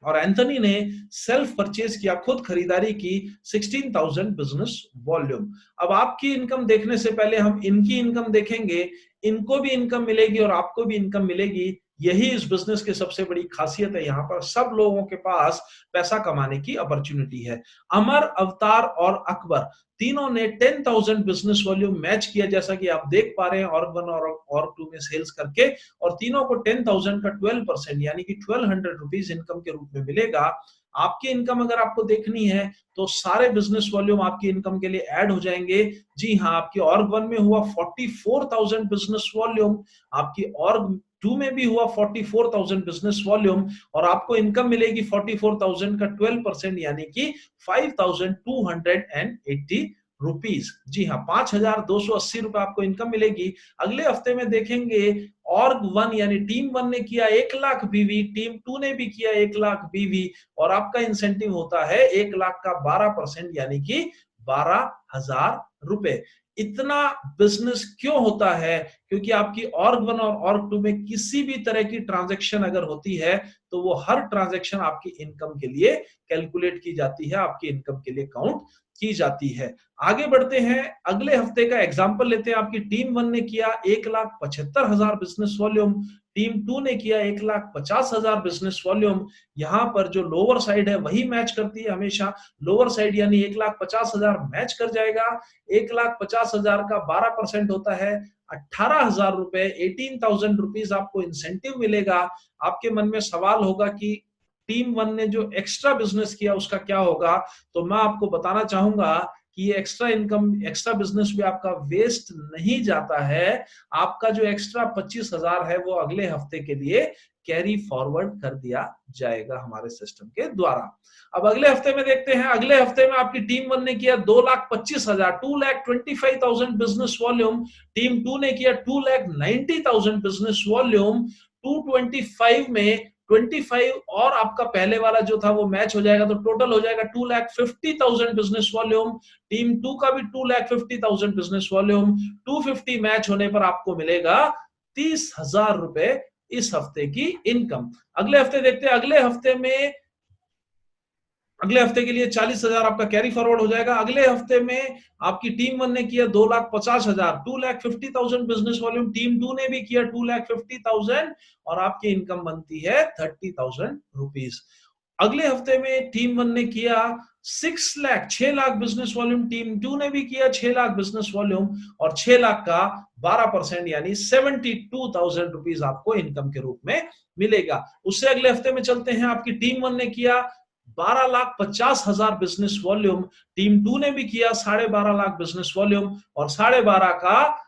और एंथनी ने सेल्फ परचेज किया, खुद खरीदारी की 16,000 बिजनेस वॉल्यूम। अब आपकी इनकम देखने से पहले हम इनकी इनकम देखेंगे। इनको भी इनकम मिलेगी और आपको भी इनकम मिलेगी। यही इस बिजनेस की सबसे बड़ी खासियत है। यहाँ पर सब लोगों के पास पैसा कमाने की अपॉर्चुनिटी है। अमर, अवतार और अकबर तीनों ने 10,000 बिजनेस वॉल्यूम मैच किया, जैसा कि आप देख पा रहे हैं ऑर्ग वन और ऑर्ग टू में सेल्स करके, और तीनों को 10,000 का 12% यानी कि 1200 रुपीज इनकम के रूप में मिलेगा। आपकी इनकम अगर आपको देखनी है तो सारे बिजनेस वॉल्यूम आपकी इनकम के लिए ऐड हो जाएंगे। जी हाँ, आपकी ऑर्ग वन में हुआ 44,000 बिजनेस वॉल्यूम, आपकी ऑर्ग टू में भी हुआ 44,000 बिजनेस वॉल्यूम, और आपको इनकम मिलेगी 44,000 का 12% यानी कि 5,280 रुपीज। जी हाँ, 5,280 रुपए आपको इनकम मिलेगी। अगले हफ्ते में देखेंगे ऑर्ग वन यानी टीम वन ने किया 1,00,000 बीवी, टीम टू ने भी किया 1,00,000 बीवी, और आपका इंसेंटिव होता है 1,00,000 का 12% यानी कि 12,000 रुपए। इतना बिजनेस क्यों होता है? क्योंकि आपकी ऑर्ग वन और ऑर्ग टू में किसी भी तरह की ट्रांजैक्शन अगर होती है तो वो हर ट्रांजैक्शन आपकी इनकम के लिए कैलकुलेट की जाती है, आपकी इनकम के लिए काउंट की जाती है। आगे बढ़ते हैं, अगले हफ्ते का एग्जांपल लेते हैं। आपकी टीम वन ने किया 1,75,000 बिजनेस वॉल्यूम, टीम टू ने किया 1,50,000 बिजनेस वॉल्यूम। यहां पर जो लोअर साइड है वही मैच करती है हमेशा, लोअर साइड यानी 1,50,000 मैच कर जाएगा। 1,50,000 का 12% होता है 18,000 रुपए, 18,000 रुपीज आपको इंसेंटिव मिलेगा। आपके मन में सवाल होगा कि टीम वन ने जो एक्स्ट्रा बिजनेस किया उसका क्या होगा? तो मैं आपको बताना चाहूंगा कि ये एक्स्ट्रा इनकम, एक्स्ट्रा बिजनेस भी आपका वेस्ट नहीं जाता है। आपका जो एक्स्ट्रा 25,000 है वो अगले हफ्ते के लिए कैरी फॉरवर्ड कर दिया जाएगा हमारे सिस्टम के द्वारा। अब अगले हफ्ते में देखते हैं। अगले हफ्ते में आपकी टीम वन ने किया 2,25,000, 2,25,000 बिजनेस वॉल्यूम, टीम टू ने किया 2,90,000 बिजनेस वॉल्यूम। 225 में 25 और आपका पहले वाला जो था वो मैच हो जाएगा, तो टोटल हो जाएगा 2,50,000 बिजनेस वॉल्यूम। टीम टू का भी 2,50,000 बिजनेस वॉल्यूम। 250 मैच होने पर आपको मिलेगा 30,000 रुपए इस हफ्ते की इनकम। अगले हफ्ते देखते हैं। अगले हफ्ते के लिए 40,000 आपका कैरी फॉरवर्ड हो जाएगा। अगले हफ्ते में आपकी टीम वन ने किया 2,50,000, 2,50,000 बिजनेस वॉल्यूम, टीम टू ने भी किया 2,50,000 और आपकी इनकम बनती है 30,000 रुपीज। अगले हफ्ते में टीम वन ने किया 6,00,000 बिजनेस वॉल्यूम, टीम टू ने भी किया 6,00,000 बिजनेस वॉल्यूम, और 6,00,000 का 12% यानी 72,000 रुपीज आपको इनकम के रूप में मिलेगा। उससे अगले हफ्ते में चलते हैं। आपकी टीम वन ने किया 12,50,000 बिजनेस वॉल्यूम, टीम टू ने भी किया 12.5 लाख बिजनेस वॉल्यूम, और 12.5 का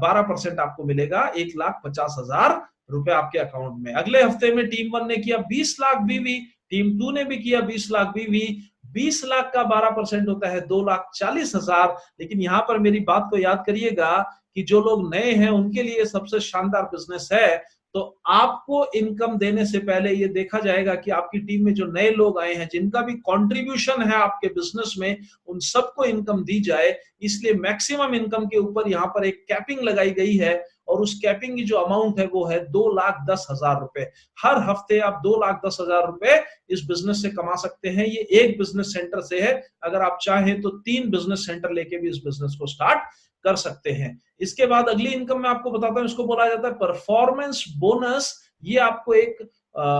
12% आपको मिलेगा 1,50,000 रुपए आपके अकाउंट में। अगले हफ्ते में टीम वन ने किया 20 लाख बीवी, टीम टू ने भी किया 20 लाख बीवी। 20 लाख का 12% होता है 2,40,000। लेकिन यहां पर मेरी बात को याद करिएगा कि जो लोग नए हैं उनके लिए सबसे शानदार बिजनेस है। तो आपको इनकम देने से पहले ये देखा जाएगा कि आपकी टीम में जो नए लोग आए हैं जिनका भी कंट्रीब्यूशन है आपके बिजनेस में, उन सबको इनकम दी जाए। इसलिए मैक्सिमम इनकम के ऊपर यहाँ पर एक कैपिंग लगाई गई है, और उस कैपिंग की जो अमाउंट है वो है 2,10,000 रुपए। हर हफ्ते आप 2,10,000 रुपए इस बिजनेस से कमा सकते हैं। ये एक बिजनेस सेंटर से है, अगर आप चाहें तो 3 बिजनेस सेंटर लेके भी इस बिजनेस को स्टार्ट कर सकते हैं। इसके बाद अगली इनकम मैं आपको बताता हूं, इसको बोला जाता है परफॉर्मेंस बोनस। ये आपको एक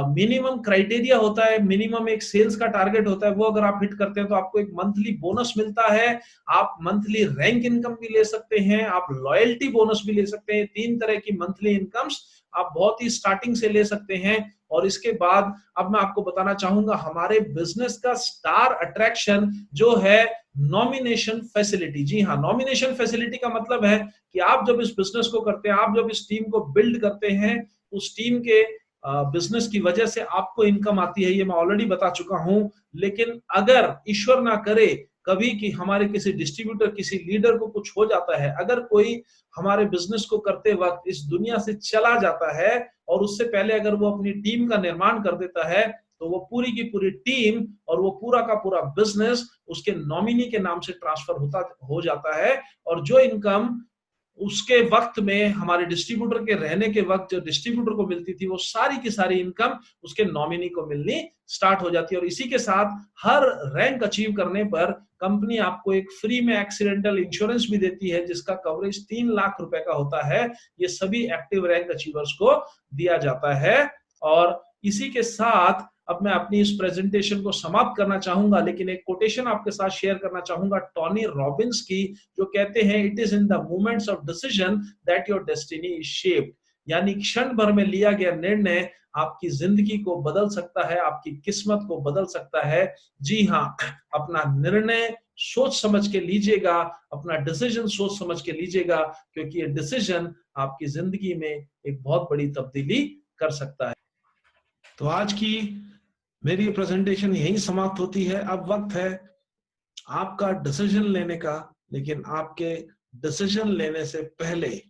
मिनिमम क्राइटेरिया होता है, मिनिमम एक सेल्स का टारगेट होता है, वो अगर आप हिट करते हैं तो आपको एक मंथली बोनस मिलता है। आप मंथली रैंक इनकम भी ले सकते हैं, आप लॉयल्टी बोनस भी ले सकते हैं। 3 तरह की मंथली इनकम्स आप बहुत ही स्टार्टिंग से ले सकते हैं। और इसके बाद अब मैं आपको बताना चाहूंगा हमारे बिजनेस का स्टार अट्रैक्शन जो है नॉमिनेशन फैसिलिटी। जी हाँ, नॉमिनेशन फैसिलिटी का मतलब है कि आप जब इस बिजनेस को करते हैं, आप जब इस टीम को बिल्ड करते हैं, उस टीम के बिजनेस की वजह से आपको इनकम आती है, ये मैं ऑलरेडी बता चुका हूं। लेकिन अगर ईश्वर ना करे कभी कि हमारे किसी डिस्ट्रीब्यूटर, किसी लीडर को कुछ हो जाता है, अगर कोई हमारे बिजनेस को करते वक्त इस दुनिया से चला जाता है और उससे पहले अगर वो अपनी टीम का निर्माण कर देता है, तो वो पूरी की पूरी टीम और वो पूरा का पूरा बिजनेस उसके नॉमिनी के नाम से ट्रांसफर हो जाता है। और जो इनकम उसके वक्त में हमारे डिस्ट्रीब्यूटर के रहने के वक्त जो डिस्ट्रीब्यूटर को मिलती थी वो सारी की सारी इनकम उसके नॉमिनी को मिलनी स्टार्ट हो जाती है। और इसी के साथ हर रैंक अचीव करने पर कंपनी आपको एक फ्री में एक्सीडेंटल इंश्योरेंस भी देती है जिसका कवरेज 3 लाख रुपए का होता है। ये सभी एक्टिव रैंक अचीवर्स को दिया जाता है। और इसी के साथ अब मैं अपनी इस प्रेजेंटेशन को समाप्त करना चाहूंगा, लेकिन एक कोटेशन आपके साथ शेयर करना चाहूंगा टोनी रॉबिन्स की, जो कहते हैं it is in the moments of decision that your destiny is shaped. यानी क्षण भर में लिया गया निर्णय आपकी जिंदगी को बदल सकता है, आपकी किस्मत को बदल सकता है। जी हाँ, अपना निर्णय सोच समझ के लीजिएगा, अपना डिसीजन सोच समझ के लीजिएगा, क्योंकि ये डिसीजन आपकी जिंदगी में एक बहुत बड़ी तब्दीली कर सकता है। तो आज की मेरी प्रेजेंटेशन यहीं समाप्त होती है। अब वक्त है आपका डिसीजन लेने का, लेकिन आपके डिसीजन लेने से पहले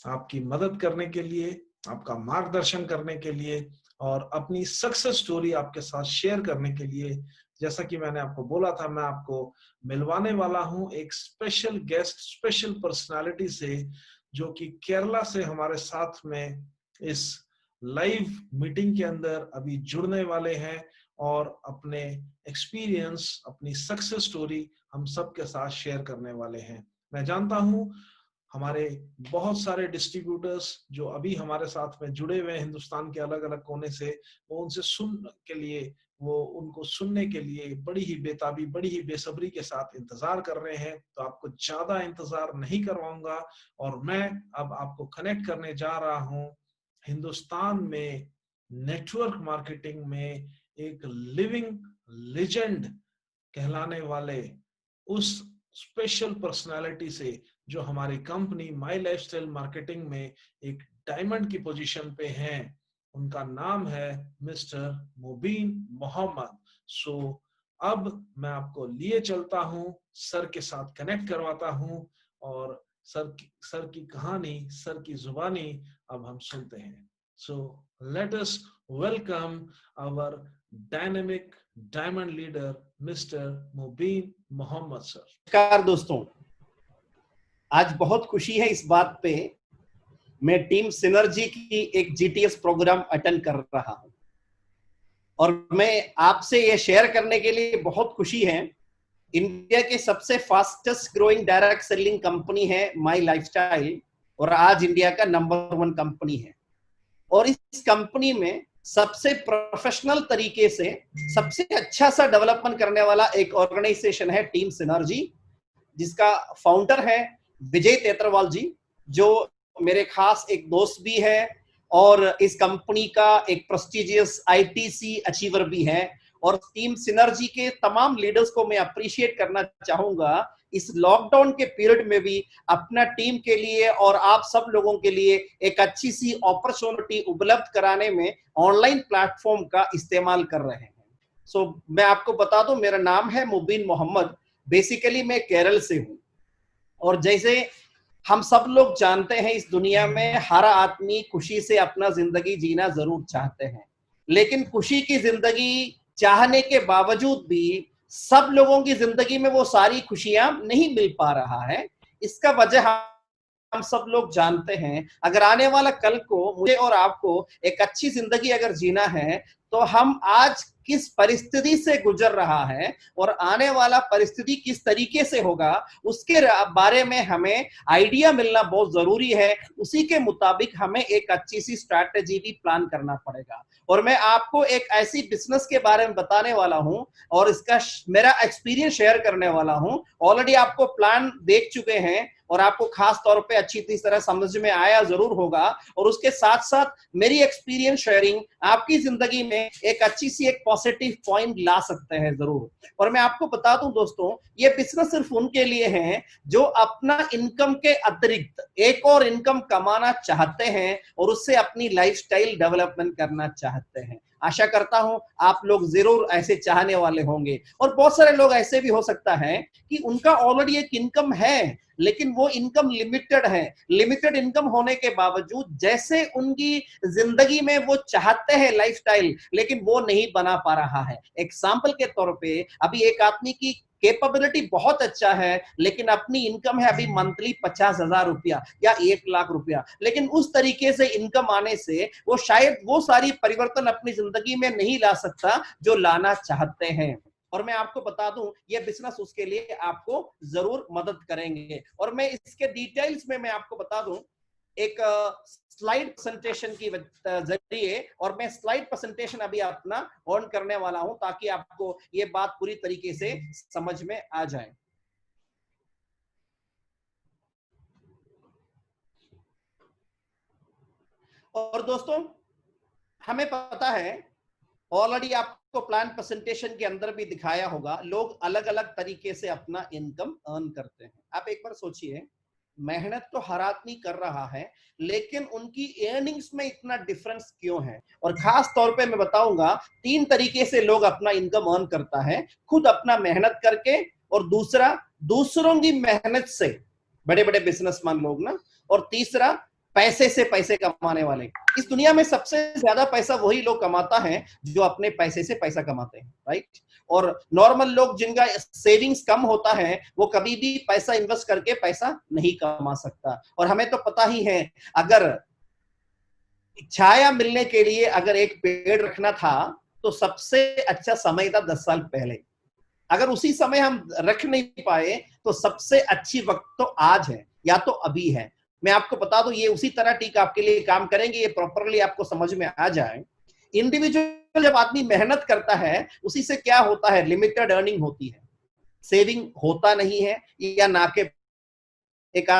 आपकी मदद करने के लिए, आपका मार्गदर्शन करने के लिए और अपनी सक्सेस स्टोरी आपके साथ शेयर करने के लिए, जैसा कि मैंने आपको बोला था, मैं आपको मिलवाने वाला हूं एक स्पेशल गेस्ट, स्पेशल पर्सनालिटी से, जो कि केरला से हमारे साथ में इस लाइव मीटिंग के अंदर अभी जुड़ने वाले हैं और अपने एक्सपीरियंस, अपनी सक्सेस स्टोरी हम सबके साथ शेयर करने वाले हैं। मैं जानता हूं हमारे बहुत सारे डिस्ट्रीब्यूटर्स जो अभी हमारे साथ में जुड़े हुए हैं हिंदुस्तान के अलग अलग कोने से, वो उनसे उनको सुनने के लिए बड़ी ही बेताबी, बड़ी ही बेसब्री के साथ इंतजार कर रहे हैं। तो आपको ज्यादा इंतजार नहीं करवाऊंगा और मैं अब आपको कनेक्ट करने जा रहा हूं हिंदुस्तान में नेटवर्क मार्केटिंग में एक लिविंग लेजेंड कहलाने वाले उस स्पेशल पर्सनालिटी से, जो हमारी कंपनी माई लाइफस्टाइल मार्केटिंग में एक डायमंड की पोजीशन पे हैं। उनका नाम है मिस्टर मुबीन मोहम्मद। सो अब मैं आपको लिए चलता हूं, सर के साथ कनेक्ट करवाता हूं और सर की कहानी, सर की जुबानी अब हम सुनते हैं। So let us welcome our dynamic diamond leader mister Mubeen Mohammed sir. नमस्कार दोस्तों, आज बहुत खुशी है इस बात पे मैं टीम सिनर्जी की एक जीटीएस प्रोग्राम अटेंड कर रहा हूं और मैं आपसे ये शेयर करने के लिए बहुत खुशी है। इंडिया के सबसे fastest growing direct selling company है माई लाइफस्टाइल और आज इंडिया का नंबर 1 कंपनी है। और इस कंपनी में सबसे प्रोफेशनल तरीके से सबसे अच्छा सा डेवलपमेंट करने वाला एक ऑर्गेनाइजेशन है टीम सिनर्जी, जिसका फाउंडर है विजय तेतरवाल जी, जो मेरे खास एक दोस्त भी है और इस कंपनी का एक प्रेस्टिजियस आईटीसी अचीवर भी है। और टीम सिनर्जी के तमाम लीडर्स को मैं अप्रिशिएट करना चाहूंगा इस लॉकडाउन के पीरियड में भी अपना टीम के लिए और आप सब लोगों के लिए एक अच्छी सी अपॉर्चुनिटी उपलब्ध कराने में ऑनलाइन प्लेटफॉर्म का इस्तेमाल कर रहे हैं। सो मैं आपको बता दूं, मेरा नाम है मुबीन मोहम्मद, बेसिकली मैं केरल से हूं। और जैसे हम सब लोग जानते हैं, इस दुनिया में हर आदमी खुशी से अपना जिंदगी जीना जरूर चाहते हैं, लेकिन खुशी की जिंदगी चाहने के बावजूद भी सब लोगों की जिंदगी में वो सारी खुशियां नहीं मिल पा रहा है। इसका वजह हम सब लोग जानते हैं। अगर आने वाला कल को मुझे और आपको एक अच्छी जिंदगी अगर जीना है, तो हम आज किस परिस्थिति से गुजर रहा है और आने वाला परिस्थिति किस तरीके से होगा, उसके बारे में हमें आइडिया मिलना बहुत जरूरी है। उसी के मुताबिक हमें एक अच्छी सी स्ट्रैटेजी भी प्लान करना पड़ेगा। और मैं आपको एक ऐसी बिजनेस के बारे में बताने वाला हूं और इसका मेरा एक्सपीरियंस शेयर करने वाला हूं। ऑलरेडी आपको प्लान देख चुके हैं और आपको खास तौर पे अच्छी तरह समझ में आया जरूर होगा। और उसके साथ साथ मेरी एक्सपीरियंस शेयरिंग आपकी जिंदगी में एक अच्छी सी एक पॉजिटिव पॉइंट ला सकते हैं जरूर। और मैं आपको बता दूं दोस्तों, ये बिजनेस सिर्फ उनके लिए है जो अपना इनकम के अतिरिक्त एक और इनकम कमाना चाहते हैं और उससे अपनी लाइफस्टाइल डेवलपमेंट करना चाहते हैं। आशा करता हूं आप लोग जरूर ऐसे चाहने वाले होंगे। और बहुत सारे लोग ऐसे भी हो सकता है कि उनका ऑलरेडी एक इनकम है, लेकिन वो इनकम लिमिटेड है। लिमिटेड इनकम होने के बावजूद जैसे उनकी जिंदगी में वो चाहते हैं लाइफस्टाइल, लेकिन वो नहीं बना पा रहा है। एग्जाम्पल के तौर पे अभी एक आदमी की कैपेबिलिटी बहुत अच्छा है, लेकिन अपनी इनकम है अभी मंथली 50,000 रुपया या 1 लाख रुपया, लेकिन उस तरीके से इनकम आने से वो शायद वो सारी परिवर्तन अपनी जिंदगी में नहीं ला सकता जो लाना चाहते हैं। और मैं आपको बता दूं, ये बिजनेस उसके लिए आपको जरूर मदद करेंगे। और मैं इसके डिटेल्स में मैं आपको बता दूं एक स्लाइड प्रेजेंटेशन की जरिए, और मैं स्लाइड प्रेजेंटेशन अभी अपना ऑन करने वाला हूं ताकि आपको ये बात पूरी तरीके से समझ में आ जाए। और दोस्तों, हमें पता है ऑलरेडी आपको प्लान प्रेजेंटेशन के अंदर भी दिखाया होगा, लोग अलग अलग तरीके से अपना इनकम अर्न करते हैं। आप एक बार सोचिए, मेहनत तो हर आदमी कर रहा है, लेकिन उनकी अर्निंग्स में इतना डिफरेंस क्यों है? और खास तौर पे मैं बताऊंगा 3 तरीके से लोग अपना इनकम अर्न करता है, खुद अपना मेहनत करके, और दूसरा दूसरों की मेहनत से, बड़े बड़े बिजनेसमैन लोग ना, और तीसरा पैसे से पैसे कमाने वाले। इस दुनिया में सबसे ज्यादा पैसा वही लोग कमाता है जो अपने पैसे से पैसा कमाते हैं, राइट। और नॉर्मल लोग जिनका सेविंग्स कम होता है, वो कभी भी पैसा इन्वेस्ट करके पैसा नहीं कमा सकता। और हमें तो पता ही है, अगर छाया मिलने के लिए अगर एक पेड़ रखना था तो सबसे अच्छा समय था 10 साल पहले। अगर उसी समय हम रख नहीं पाए तो सबसे अच्छी वक्त तो आज है, या तो अभी है। मैं आपको बता दूं, ये उसी तरह टीक आपके लिए काम करेंगे, ये प्रॉपरली आपको समझ में आ जाए। इंडिविजुअल जब आदमी मेहनत करता है, उसी से क्या होता है, लिमिटेड अर्निंग होती है, सेविंग होता नहीं है, या ना के एक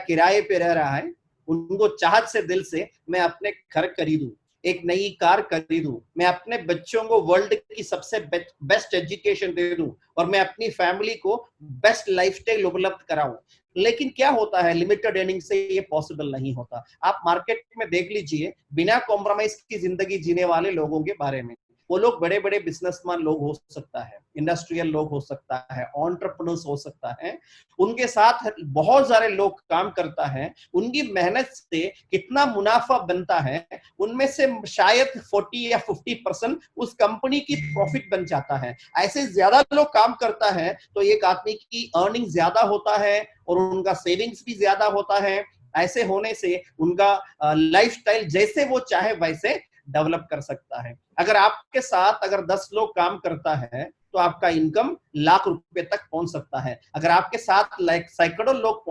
किराए पे रह रहा है, उनको चाहत से दिल से मैं अपने घर खरीदूं, एक नई कार खरीदूं, मैं अपने बच्चों को वर्ल्ड की सबसे बेस्ट एजुकेशन दे दूं, और मैं अपनी फैमिली को बेस्ट लाइफस्टाइल उपलब्ध कराऊं। लेकिन क्या होता है, लिमिटेड अर्निंग से ये पॉसिबल नहीं होता। आप मार्केट में देख लीजिए, बिना कॉम्प्रोमाइज की जिंदगी जीने वाले लोगों के बारे में, वो लोग बड़े बड़े बिजनेसमैन लोग हो सकता है, इंडस्ट्रियल लोग हो सकता है, एंटरप्रेन्योर्स हो सकता है, उनके साथ बहुत सारे लोग काम करता है, उनकी मेहनत से कितना मुनाफा बनता है, उनमें से शायद 40 या 50% उस कंपनी की प्रॉफिट बन जाता है। ऐसे ज्यादा लोग काम करता है तो एक आदमी की अर्निंग ज्यादा होता है और उनका सेविंग्स भी ज्यादा होता है। ऐसे होने से उनका लाइफस्टाइल जैसे वो चाहे वैसे डेवलप कर सकता है। अगर आपके साथ अगर 10 लोग काम करता है तो आपका इनकम लाख रुपए तक पहुंच सकता है। अगर आपके साथ सैकड़ों लोग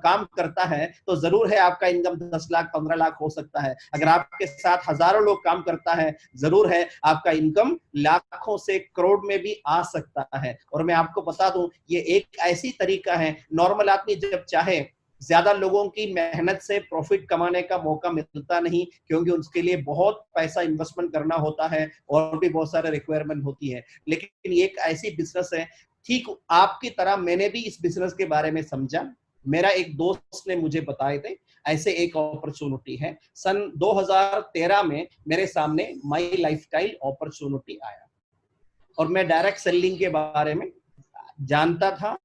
काम करता है तो जरूर है आपका इनकम 10 लाख 15 लाख हो सकता है। अगर आपके साथ हजारों लोग काम करता है, जरूर है आपका इनकम लाखों से करोड़ में भी आ सकता है। और मैं आपको बता दूं, ये एक ऐसी तरीका है, नॉर्मल आदमी जब चाहे, ज्यादा लोगों की मेहनत से प्रॉफिट कमाने का मौका मिलता नहीं, क्योंकि उसके लिए बहुत पैसा इन्वेस्टमेंट करना होता है और भी बहुत सारे रिक्वायरमेंट होती है। लेकिन ये एक ऐसी बिजनेस है, ठीक आपकी तरह मैंने भी इस बिजनेस के बारे में समझा। मेरा एक दोस्त ने मुझे बताए थे, ऐसे एक अपॉर्चुनिटी है। सन 2013 में मेरे सामने माई लाइफस्टाइल अपॉर्चुनिटी आया, और मैं डायरेक्ट सेलिंग के बारे में जानता था,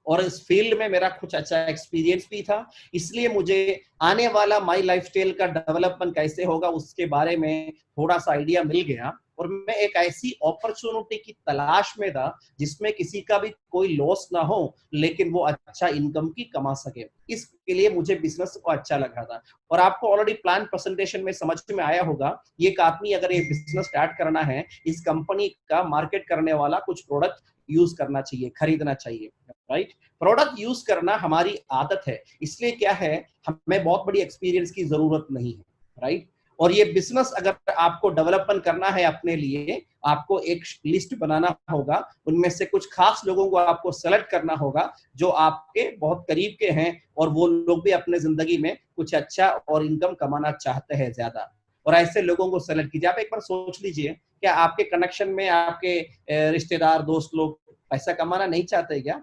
और इस फील्ड में मेरा कुछ अच्छा एक्सपीरियंस भी था। इसलिए मुझे आने वाला माई लाइफस्टाइल का डेवलपमेंट कैसे होगा उसके बारे में थोड़ा सा आइडिया मिल गया। और मैं एक ऐसी अपॉर्चुनिटी की तलाश में था जिसमें किसी का भी कोई लॉस ना हो, लेकिन वो अच्छा इनकम की कमा सके। इसके लिए मुझे बिजनेस को अच्छा लगा था। और आपको ऑलरेडी प्लान प्रेजेंटेशन में समझ में आया होगा, ये एक आदमी अगर ये बिजनेस स्टार्ट करना है, इस कंपनी का मार्केट करने वाला कुछ प्रोडक्ट यूज करना चाहिए, खरीदना चाहिए, राइट। प्रोडक्ट यूज करना हमारी आदत है, इसलिए क्या है, हमें बहुत बड़ी एक्सपीरियंस की जरूरत नहीं है, राइट। और ये बिजनेस अगर आपको डेवलपमेंट करना है अपने लिए, आपको एक लिस्ट बनाना होगा, उनमें से कुछ खास लोगों को आपको सेलेक्ट करना होगा जो आपके बहुत करीब के हैं, और वो लोग भी अपने जिंदगी में कुछ अच्छा और इनकम कमाना चाहते हैं ज्यादा। और ऐसे लोगों को सेलेक्ट कीजिए। आप एक बार सोच लीजिए, क्या आपके कनेक्शन में आपके रिश्तेदार दोस्त लोग पैसा कमाना नहीं चाहते क्या?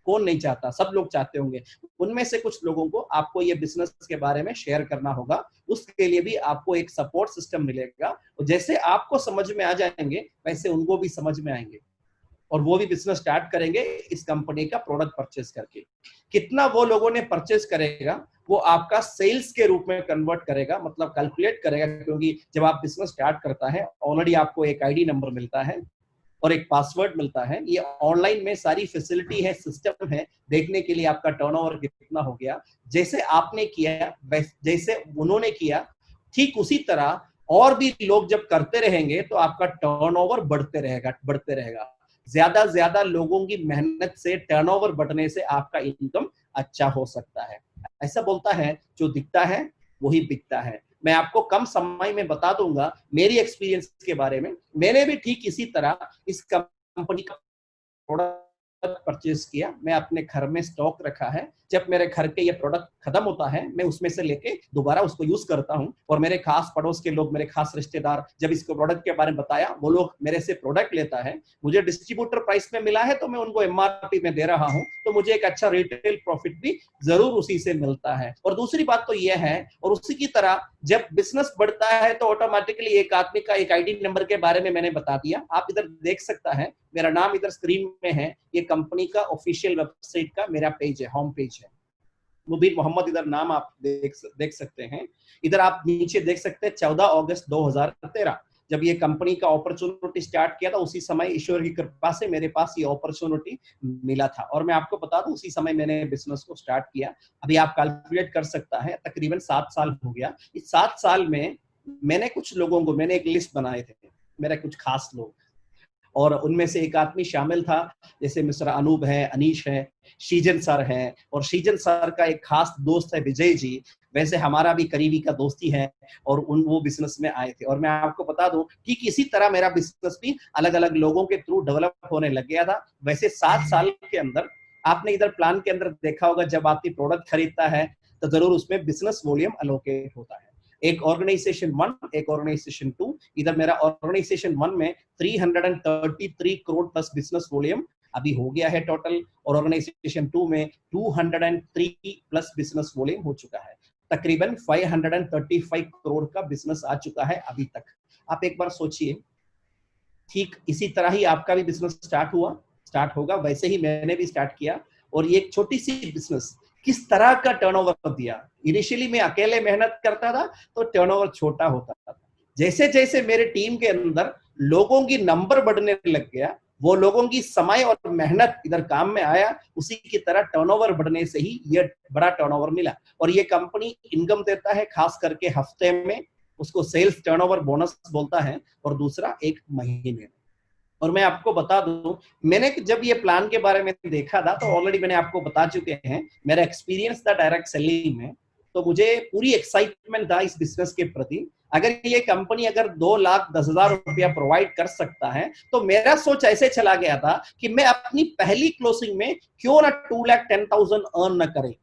कौन नहीं चाहता, सब लोग चाहते होंगे। उनमें से कुछ लोगों को आपको ये बिजनेस के बारे में शेयर करना होगा, उसके लिए भी आपको एक सपोर्ट सिस्टम मिलेगा, और जैसे आपको समझ में आ जाएंगे वैसे उनको भी समझ में आएंगे। और वो भी बिजनेस स्टार्ट करेंगे इस कंपनी का प्रोडक्ट परचेज करके। कितना वो लोगों ने परचेज करेगा वो आपका सेल्स के रूप में कन्वर्ट करेगा, मतलब कैलकुलेट करेगा, क्योंकि जब आप बिजनेस स्टार्ट करता है ऑलरेडी आपको एक आईडी नंबर मिलता है और एक पासवर्ड मिलता है। ये ऑनलाइन में सारी फैसिलिटी है, सिस्टम है देखने के लिए आपका टर्नओवर कितना हो गया। जैसे आपने किया, जैसे उन्होंने किया, ठीक उसी तरह और भी लोग जब करते रहेंगे तो आपका टर्नओवर बढ़ते रहेगा। ज्यादा लोगों की मेहनत से, टर्नओवर बढ़ने से आपका इनकम अच्छा हो सकता है। ऐसा बोलता है जो दिखता है वही बिकता है। मैं आपको कम समय में बता दूंगा मेरी एक्सपीरियंस के बारे में। मैंने भी ठीक इसी तरह इस कंपनी का प्रोडक्ट परचेज किया। मैं अपने घर में स्टॉक रखा है, जब मेरे घर के ये प्रोडक्ट खत्म होता है मैं उसमें से लेके दोबारा उसको यूज करता हूं। और मेरे खास पड़ोस के लोग, मेरे खास रिश्तेदार जब इसको प्रोडक्ट के बारे में बताया, वो लोग मेरे से प्रोडक्ट लेता है। मुझे डिस्ट्रीब्यूटर प्राइस में मिला है तो मैं उनको एमआरपी में दे रहा हूं, तो मुझे एक अच्छा रिटेल प्रॉफिट भी जरूर उसी से मिलता है। और दूसरी बात तो यह है, और उसी की तरह जब बिजनेस बढ़ता है तो ऑटोमेटिकली एक आदमी का एक आईडी नंबर के बारे में मैंने बता दिया। आप इधर देख सकता है, मेरा नाम इधर स्क्रीन में है। ये कंपनी का ऑफिशियल वेबसाइट का मेरा पेज है, होम पेज है। मुबीर मोहम्मद इधर नाम आप देख सकते हैं। इधर आप नीचे देख सकते हैं 14 अगस्त 2013 जब ये कंपनी का अपॉर्चुनिटी स्टार्ट किया था, उसी समय ईश्वर की कृपा से मेरे पास ये अपॉर्चुनिटी मिला था। और मैं आपको बता दूं उसी समय मैंने बिजनेस को स्टार्ट किया। अभी आप कैलकुलेट कर सकता है, तकरीबन 7 साल हो गया। इस 7 साल में मैंने कुछ लोगों को, मैंने एक लिस्ट बनाए थे, मेरे कुछ खास लोग, और उनमें से एक आदमी शामिल था, जैसे मिस्टर अनूप है, अनीश है, शीजन सर है, और शीजन सर का एक खास दोस्त है विजय जी। वैसे हमारा भी करीबी का दोस्ती है, और वो बिजनेस में आए थे। और मैं आपको बता दूं कि इसी तरह मेरा बिजनेस भी अलग अलग लोगों के थ्रू डेवलप होने लग गया था। वैसे 7 साल के अंदर आपने इधर प्लान के अंदर देखा होगा, जब आदमी प्रोडक्ट खरीदता है तो जरूर उसमें बिजनेस वॉल्यूम अलोकेट होता है। एक ऑर्गेनाइजेशन 1, एक ऑर्गेनाइजेशन 2। इधर मेरा ऑर्गेनाइजेशन 1 में 333 करोड़ प्लस बिजनेस वॉल्यूम अभी हो गया है टोटल, और ऑर्गेनाइजेशन 2 में 203 प्लस बिजनेस वॉल्यूम हो चुका है। तकरीबन 535 करोड़ का बिजनेस आ चुका है अभी तक। आप एक बार सोचिए, ठीक इसी तरह ही आपका भी बिजनेस स्टार्ट होगा, वैसे ही मैंने भी स्टार्ट किया। और ये एक छोटी सी बिजनेस किस तरह का टर्नओवर दिया। इनिशियली मैं अकेले मेहनत करता था तो टर्नओवर छोटा होता था। जैसे जैसे मेरे टीम के अंदर लोगों की नंबर बढ़ने लग गया, वो लोगों की समय और मेहनत इधर काम में आया, उसी की तरह टर्नओवर बढ़ने से ही ये बड़ा टर्नओवर मिला। और ये कंपनी इनकम देता है खास करके हफ्ते में, उसको सेल्स टर्नओवर बोनस बोलता है, और दूसरा एक महीने में। और मैं आपको बता दूं, मैंने जब ये प्लान के बारे में देखा था तो ऑलरेडी मैंने आपको बता चुके हैं मेरा एक्सपीरियंस था डायरेक्ट सेलिंग में, तो मुझे पूरी एक्साइटमेंट था इस बिजनेस के प्रति। अगर ये कंपनी अगर 2,10,000 रुपया प्रोवाइड कर सकता है तो मेरा सोच ऐसे चला गया था कि मैं अपनी पहली क्लोजिंग में क्यों ना 2,10,000 अर्न न करें।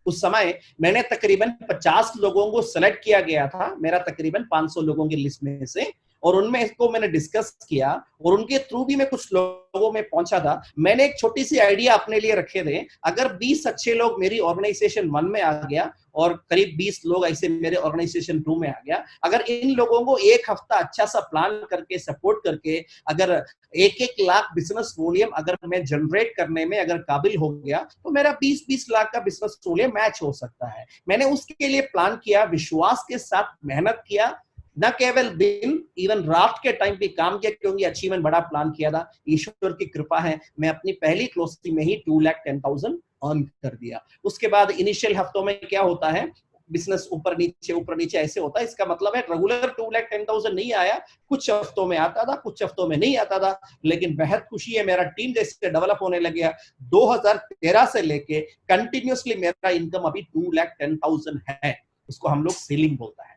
उस समय मैंने तकरीबन 50 लोगों को सेलेक्ट किया गया था, मेरा तकरीबन 500 लोगों की लिस्ट में से, और उनमें इसको मैंने डिस्कस किया और उनके थ्रू भी मैं कुछ लोगों में पहुंचा था। मैंने एक छोटी सी आइडिया अपने लिए रखे थे, अगर 20 अच्छे लोग मेरी ऑर्गेनाइजेशन 1 में आ गया और करीब 20 लोग ऐसे मेरे ऑर्गेनाइजेशन 2 में आ गया, अगर इन लोगों को एक हफ्ता अच्छा सा प्लान करके सपोर्ट करके अगर 1-1 लाख बिजनेस वॉल्यूम अगर मैं जनरेट करने में अगर काबिल हो गया तो मेरा 20-20 लाख का बिजनेस वॉल्यूम मैच हो सकता है। मैंने उसके लिए प्लान किया, विश्वास के साथ मेहनत किया, न केवल दिन, इवन रात के टाइम भी काम किया, क्योंकि अचीवमेंट बड़ा प्लान किया था। ईश्वर की कृपा है, मैं अपनी पहली क्लोजिंग में ही 2,10,000 अर्न कर दिया। उसके बाद इनिशियल हफ्तों में क्या होता है, बिजनेस ऊपर नीचे ऐसे होता है। इसका मतलब है रेगुलर 2,10,000 नहीं आया, कुछ हफ्तों में आता था, कुछ हफ्तों में नहीं आता था। लेकिन बेहद खुशी है, मेरा टीम जैसे डेवलप होने लग गया, 2013 से लेके कंटिन्यूसली मेरा इनकम अभी 2,10,000 है। उसको हम लोग सेलिंग बोलता है।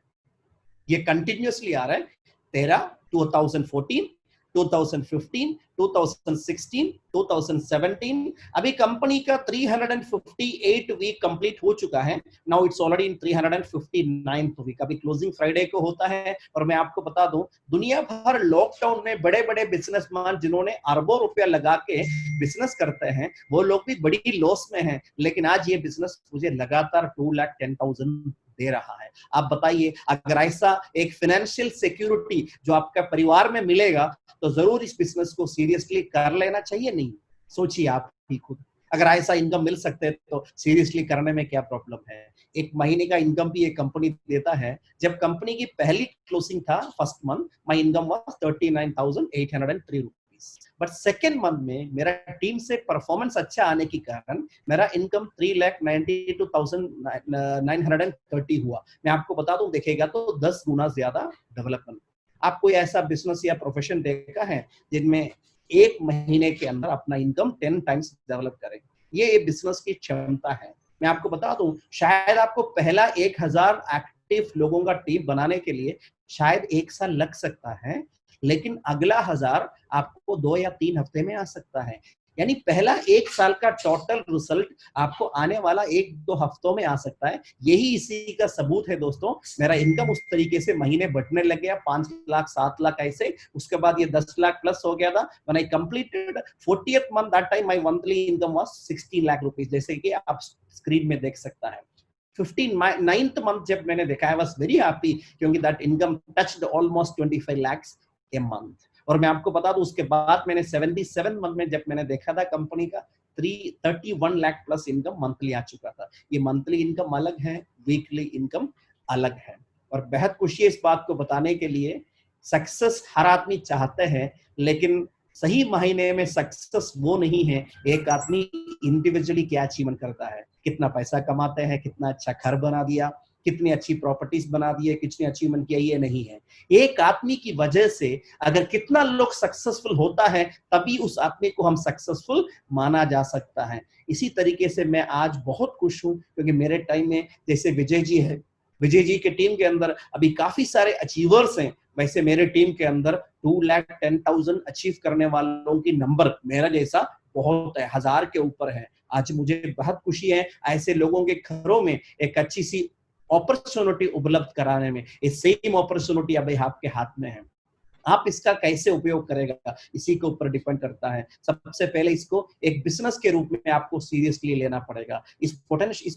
ये कंटिन्यूसली आ रहा है। 13, 2014, 2015, 2016, 2017, अभी कंपनी का 358 वीक कंप्लीट हो चुका है। Now it's already in 359th week. अभी क्लोजिंग फ्राइडे को होता है। और मैं आपको बता दूं, दुनिया भर लॉकडाउन में बड़े बड़े बिजनेसमैन जिन्होंने अरबों रुपया लगा के बिजनेस करते हैं, वो लोग भी बड़ी लॉस में हैं, लेकिन आज ये बिजनेस मुझे लगातार 2,10,000 दे रहा है। आप बताइए, अगर ऐसा एक फाइनेंशियल सिक्योरिटी जो आपका परिवार में मिलेगा तो जरूर इस बिजनेस को सीरियसली कर लेना चाहिए। नहीं, सोचिए आप ही खुद, अगर ऐसा इनकम मिल सकते हैं तो सीरियसली करने में क्या प्रॉब्लम है। एक महीने का इनकम भी एक कंपनी देता है। जब कंपनी की पहली क्लोजिंग था first month, my income was 39,803 rupees, but second month में मेरा टीम से परफॉर्मेंस अच्छा आने के कारण मेरा इनकम 3,92,930 हुआ। मैं आपको बता दूं, देखेगा तो 10 गुना ज्यादा डेवलपमेंट। आप कोई ऐसा बिजनेस या प्रोफेशन देखा है जिनमें एक महीने के अंदर अपना इनकम 10 टाइम्स डेवलप करें? ये बिजनेस की क्षमता है। मैं आपको बता दूं, शायद आपको पहला 1000 एक्टिव लोगों का टीम बनाने के लिए शायद 1 साल लग सकता है, लेकिन अगला 1000 आपको 2 या 3 हफ्ते में आ सकता है। यानी पहला 1 साल का टोटल रिजल्ट आपको आने वाला 1-2 हफ्तों में आ सकता है। यही इसी का सबूत है दोस्तों। मेरा इनकम उस तरीके से महीने बढ़ने लग गया, 5 लाख 7 लाख ऐसे, उसके बाद ये 10 लाख प्लस हो गया था। When I completed 40th month, that time my monthly income was 16 lakh rupees, जैसे कि आप स्क्रीन में देख सकता है। 9th मंथ जब मैंने देखा, आई वाज वेरी हैप्पी, क्योंकि that income touched almost 25 lakhs A month. और मैं आपको बता दूं, उसके बाद मैंने 77 मंथ में जब मैंने देखा था कंपनी का 31 लाख प्लस इनकम मंथली आ चुका था। ये मंथली इनकम अलग है, वीकली इनकम अलग है। और बेहद खुशी है इस बात को बताने के लिए, सक्सेस हर आदमी चाहते हैं, लेकिन सही महीने में सक्सेस वो नहीं है एक आदमी इंडिविजुअली क्या अचीवमेंट करता है, कितना पैसा कमाते हैं, कितना अच्छा घर बना दिया, कितनी अच्छी प्रॉपर्टीज बना दी है, कितनी अचीवमेंट किया, ये नहीं है। एक आदमी की वजह से अगर कितना लोग सक्सेसफुल होता है, तभी उस आदमी को हम सक्सेसफुल माना जा सकता है। इसी तरीके से मैं आज बहुत खुश हूं, क्योंकि मेरे टाइम में जैसे विजय जी है, विजय जी के टीम के अंदर अभी काफी सारे अचीवर्स हैं, वैसे मेरे टीम के अंदर 2,10,000 अचीव करने वालों की नंबर मेरा जैसा बहुत है, 1000 के ऊपर है। आज मुझे बहुत खुशी है ऐसे लोगों के घरों में एक अच्छी सी अपॉर्चुनिटी उपलब्ध कराने में। ये सेम अपॉर्चुनिटी अभी आपके हाथ में है, आप इसका कैसे उपयोग करेगा इसी के ऊपर डिपेंड करता है। सबसे पहले इसको एक बिजनेस के रूप में आपको सीरियसली लेना पड़ेगा। इस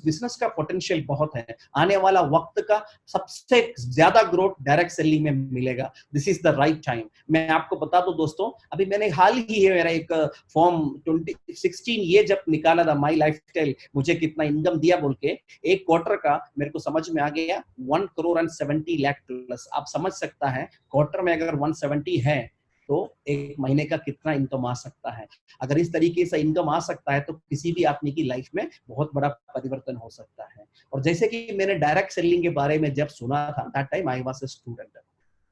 बिजनेस का पोटेंशियल बहुत है। आने वाला वक्त का सबसे ज्यादा ग्रोथ डायरेक्ट सेलिंग में मिलेगा। This is the right time. मैं आपको बता दूं दोस्तों, अभी मैंने हाल ही है मेरा एक फॉर्म 2016 ये जब निकाला था, माई लाइफस्टाइल, मुझे कितना इनकम दिया बोल के, एक क्वार्टर का मेरे को समझ में आ गया 1,70,00,000 प्लस। आप समझ सकता है क्वार्टर में अगर 170 है तो एक महीने का कितना इनकम आ सकता है। अगर इस तरीके से इनकम आ सकता है तो किसी भी आदमी की लाइफ में बहुत बड़ा परिवर्तन हो सकता है। और जैसे कि मैंने डायरेक्ट सेलिंग के बारे में जब सुना था, that time I was a student.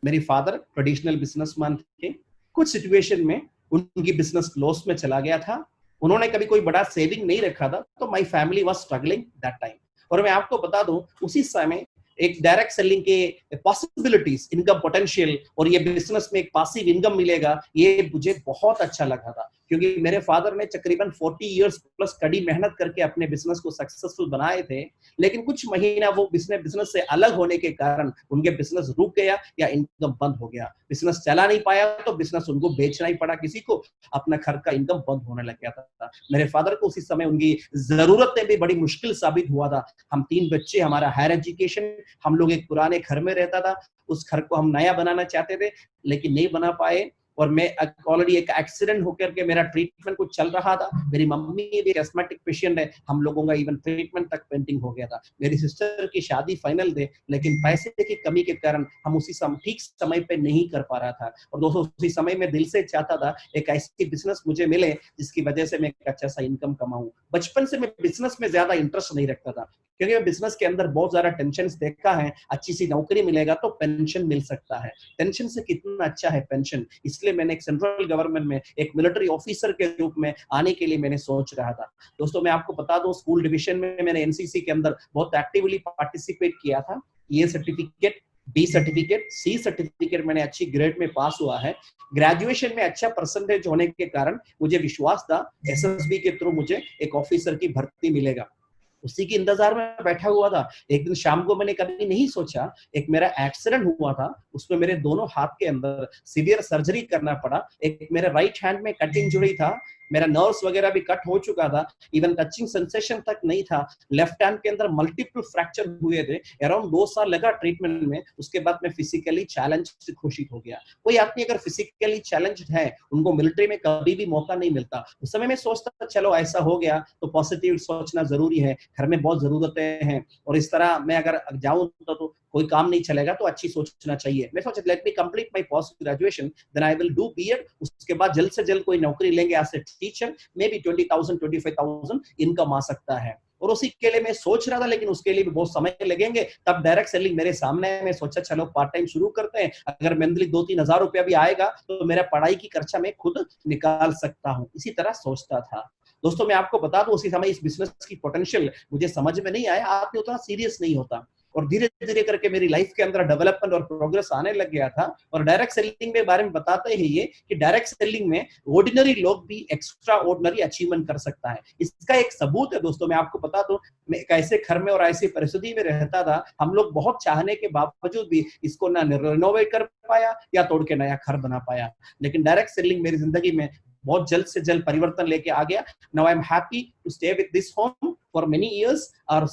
मेरे फादर ट्रेडिशनल बिजनेसमैन थे। कुछ सिचुएशन में उनकी बिजनेस लॉस में चला गया था, उन्होंने कभी कोई बड़ा सेविंग नहीं रखा था, तो my family was struggling that time. और मैं आपको बता दूं, उसी समय एक डायरेक्ट सेलिंग के पॉसिबिलिटीज, इनकम पोटेंशियल और ये बिजनेस में एक पासिव इनकम मिलेगा, ये मुझे बहुत अच्छा लगा था। क्योंकि मेरे फादर ने तकरीबन 40 इयर्स प्लस कड़ी मेहनत करके अपने बिजनेस को सक्सेसफुल बनाए थे, लेकिन कुछ महीना वो बिजनेस से अलग होने के कारण उनके बिजनेस रुक गया या इनकम बंद हो गया। बिजनेस चला नहीं पाया तो बिजनेस उनको बेचना ही पड़ा किसी को, अपना घर का इनकम बंद होने लग गया था। मेरे फादर को उसी समय उनकी जरूरतें भी बड़ी मुश्किल साबित हुआ था। हम 3 बच्चे, हमारा हायर एजुकेशन, हम लोग एक पुराने घर में रहता था, उस घर को हम नया बनाना चाहते थे लेकिन नहीं बना पाए। और मैं ऑलरेडी एक एक्सीडेंट होकर के मेरा ट्रीटमेंट कुछ चल रहा था। मेरी मम्मी भी एस्मेटिक पेशेंट है, हम लोगों का इवन ट्रीटमेंट तक पेंडिंग हो गया था। मेरी सिस्टर की शादी फाइनल थे, लेकिन पैसे की कमी के कारण हम उसी ठीक समय पे नहीं कर पा रहा था। और दोस्तों, उसी समय में दिल से चाहता था एक ऐसी बिजनेस मुझे मिले जिसकी वजह से मैं एक अच्छा सा इनकम कमाऊं। बचपन से मैं बिजनेस में ज्यादा इंटरेस्ट नहीं रखता था, क्योंकि मैं बिजनेस के अंदर बहुत ज्यादा टेंशन देखा है। अच्छी सी नौकरी मिलेगा तो पेंशन मिल सकता है, टेंशन से कितना अच्छा है पेंशन। इसलिए मैंने एक सेंट्रल गवर्नमेंट में एक मिलिट्री ऑफिसर के रूप में आने के लिए मैंने सोच रहा था। दोस्तों, मैं आपको बता दूं, स्कूल डिवीजन में मैंने एनसीसी के अंदर बहुत एक्टिवली पार्टिसिपेट किया था। ये certificate, B certificate, C certificate मैंने अच्छी ग्रेड में पास हुआ है। ग्रेजुएशन में अच्छा परसेंटेज होने के कारण मुझे विश्वास था एसएसबी के थ्रू मुझे एक ऑफिसर की भर्ती मिलेगा। उसी के इंतजार में बैठा हुआ था। एक दिन शाम को मैंने कभी नहीं सोचा, एक मेरा एक्सीडेंट हुआ था, उसमें मेरे दोनों हाथ के अंदर सीवियर सर्जरी करना पड़ा। एक मेरे राइट हैंड में कट इंजरी था मेरा नर्व्स वगैरह भी कट हो चुका था, इवन टचिंग सेंसेशन तक नहीं था, लेफ्ट हैंड के अंदर मल्टीपल फ्रैक्चर हुए थे, अराउंड 2 साल लगा ट्रीटमेंट में। उसके बाद मैं फिजिकली चैलेंज घोषित हो गया। कोई आदमी अगर फिजिकली चैलेंज्ड है, उनको मिलिट्री में कभी भी मौका नहीं मिलता। उस समय मैं सोचता चलो ऐसा हो गया तो पॉजिटिव सोचना जरूरी है, घर में बहुत जरूरतें हैं, और इस तरह मैं अगर जाऊं तो कोई काम नहीं चलेगा, तो अच्छी सोचना चाहिए। मैं सोचा let me complete my post graduation, then I will do BEd, उसके बाद जल्द से जल्द कोई नौकरी लेंगे as a teacher, maybe 20,000 25,000 income आ सकता है। और उसी के लिए मैं सोच रहा था, लेकिन उसके लिए भी बहुत समय लगेंगे। तब डायरेक्ट सेलिंग मेरे सामने है, मैं सोचा चलो पार्ट टाइम शुरू करते हैं, अगर मंथली 2-3 हजार रुपया भी आएगा तो मेरा पढ़ाई की खर्चा मैं खुद निकाल सकता हूँ, इसी तरह सोचता था। दोस्तों मैं आपको बता दूं, उसी समय इस बिजनेस की पोटेंशियल मुझे समझ में नहीं आया, आदमी उतना सीरियस नहीं होता, और धीरे धीरे करके मेरी लाइफ के अंदर डेवलपमेंट और प्रोग्रेस आने लग गया था। और डायरेक्ट सेलिंग के बारे में बताते हैं ये कि डायरेक्ट सेलिंग में ऑर्डिनरी लोग भी एक्स्ट्रा ऑर्डिनरी अचीवमेंट कर सकता है। इसका एक सबूत है दोस्तों, मैं आपको बता दूं, मैं एक ऐसे घर में और ऐसी परिस्थिति में रहता था, हम लोग बहुत चाहने के बावजूद भी इसको ना रिनोवेट कर पाया या तोड़ के नया घर बना पाया। लेकिन डायरेक्ट सेलिंग मेरी जिंदगी में बहुत जल्द से जल्द परिवर्तन लेके आ गया। Now I am happy to stay with this home for many years, और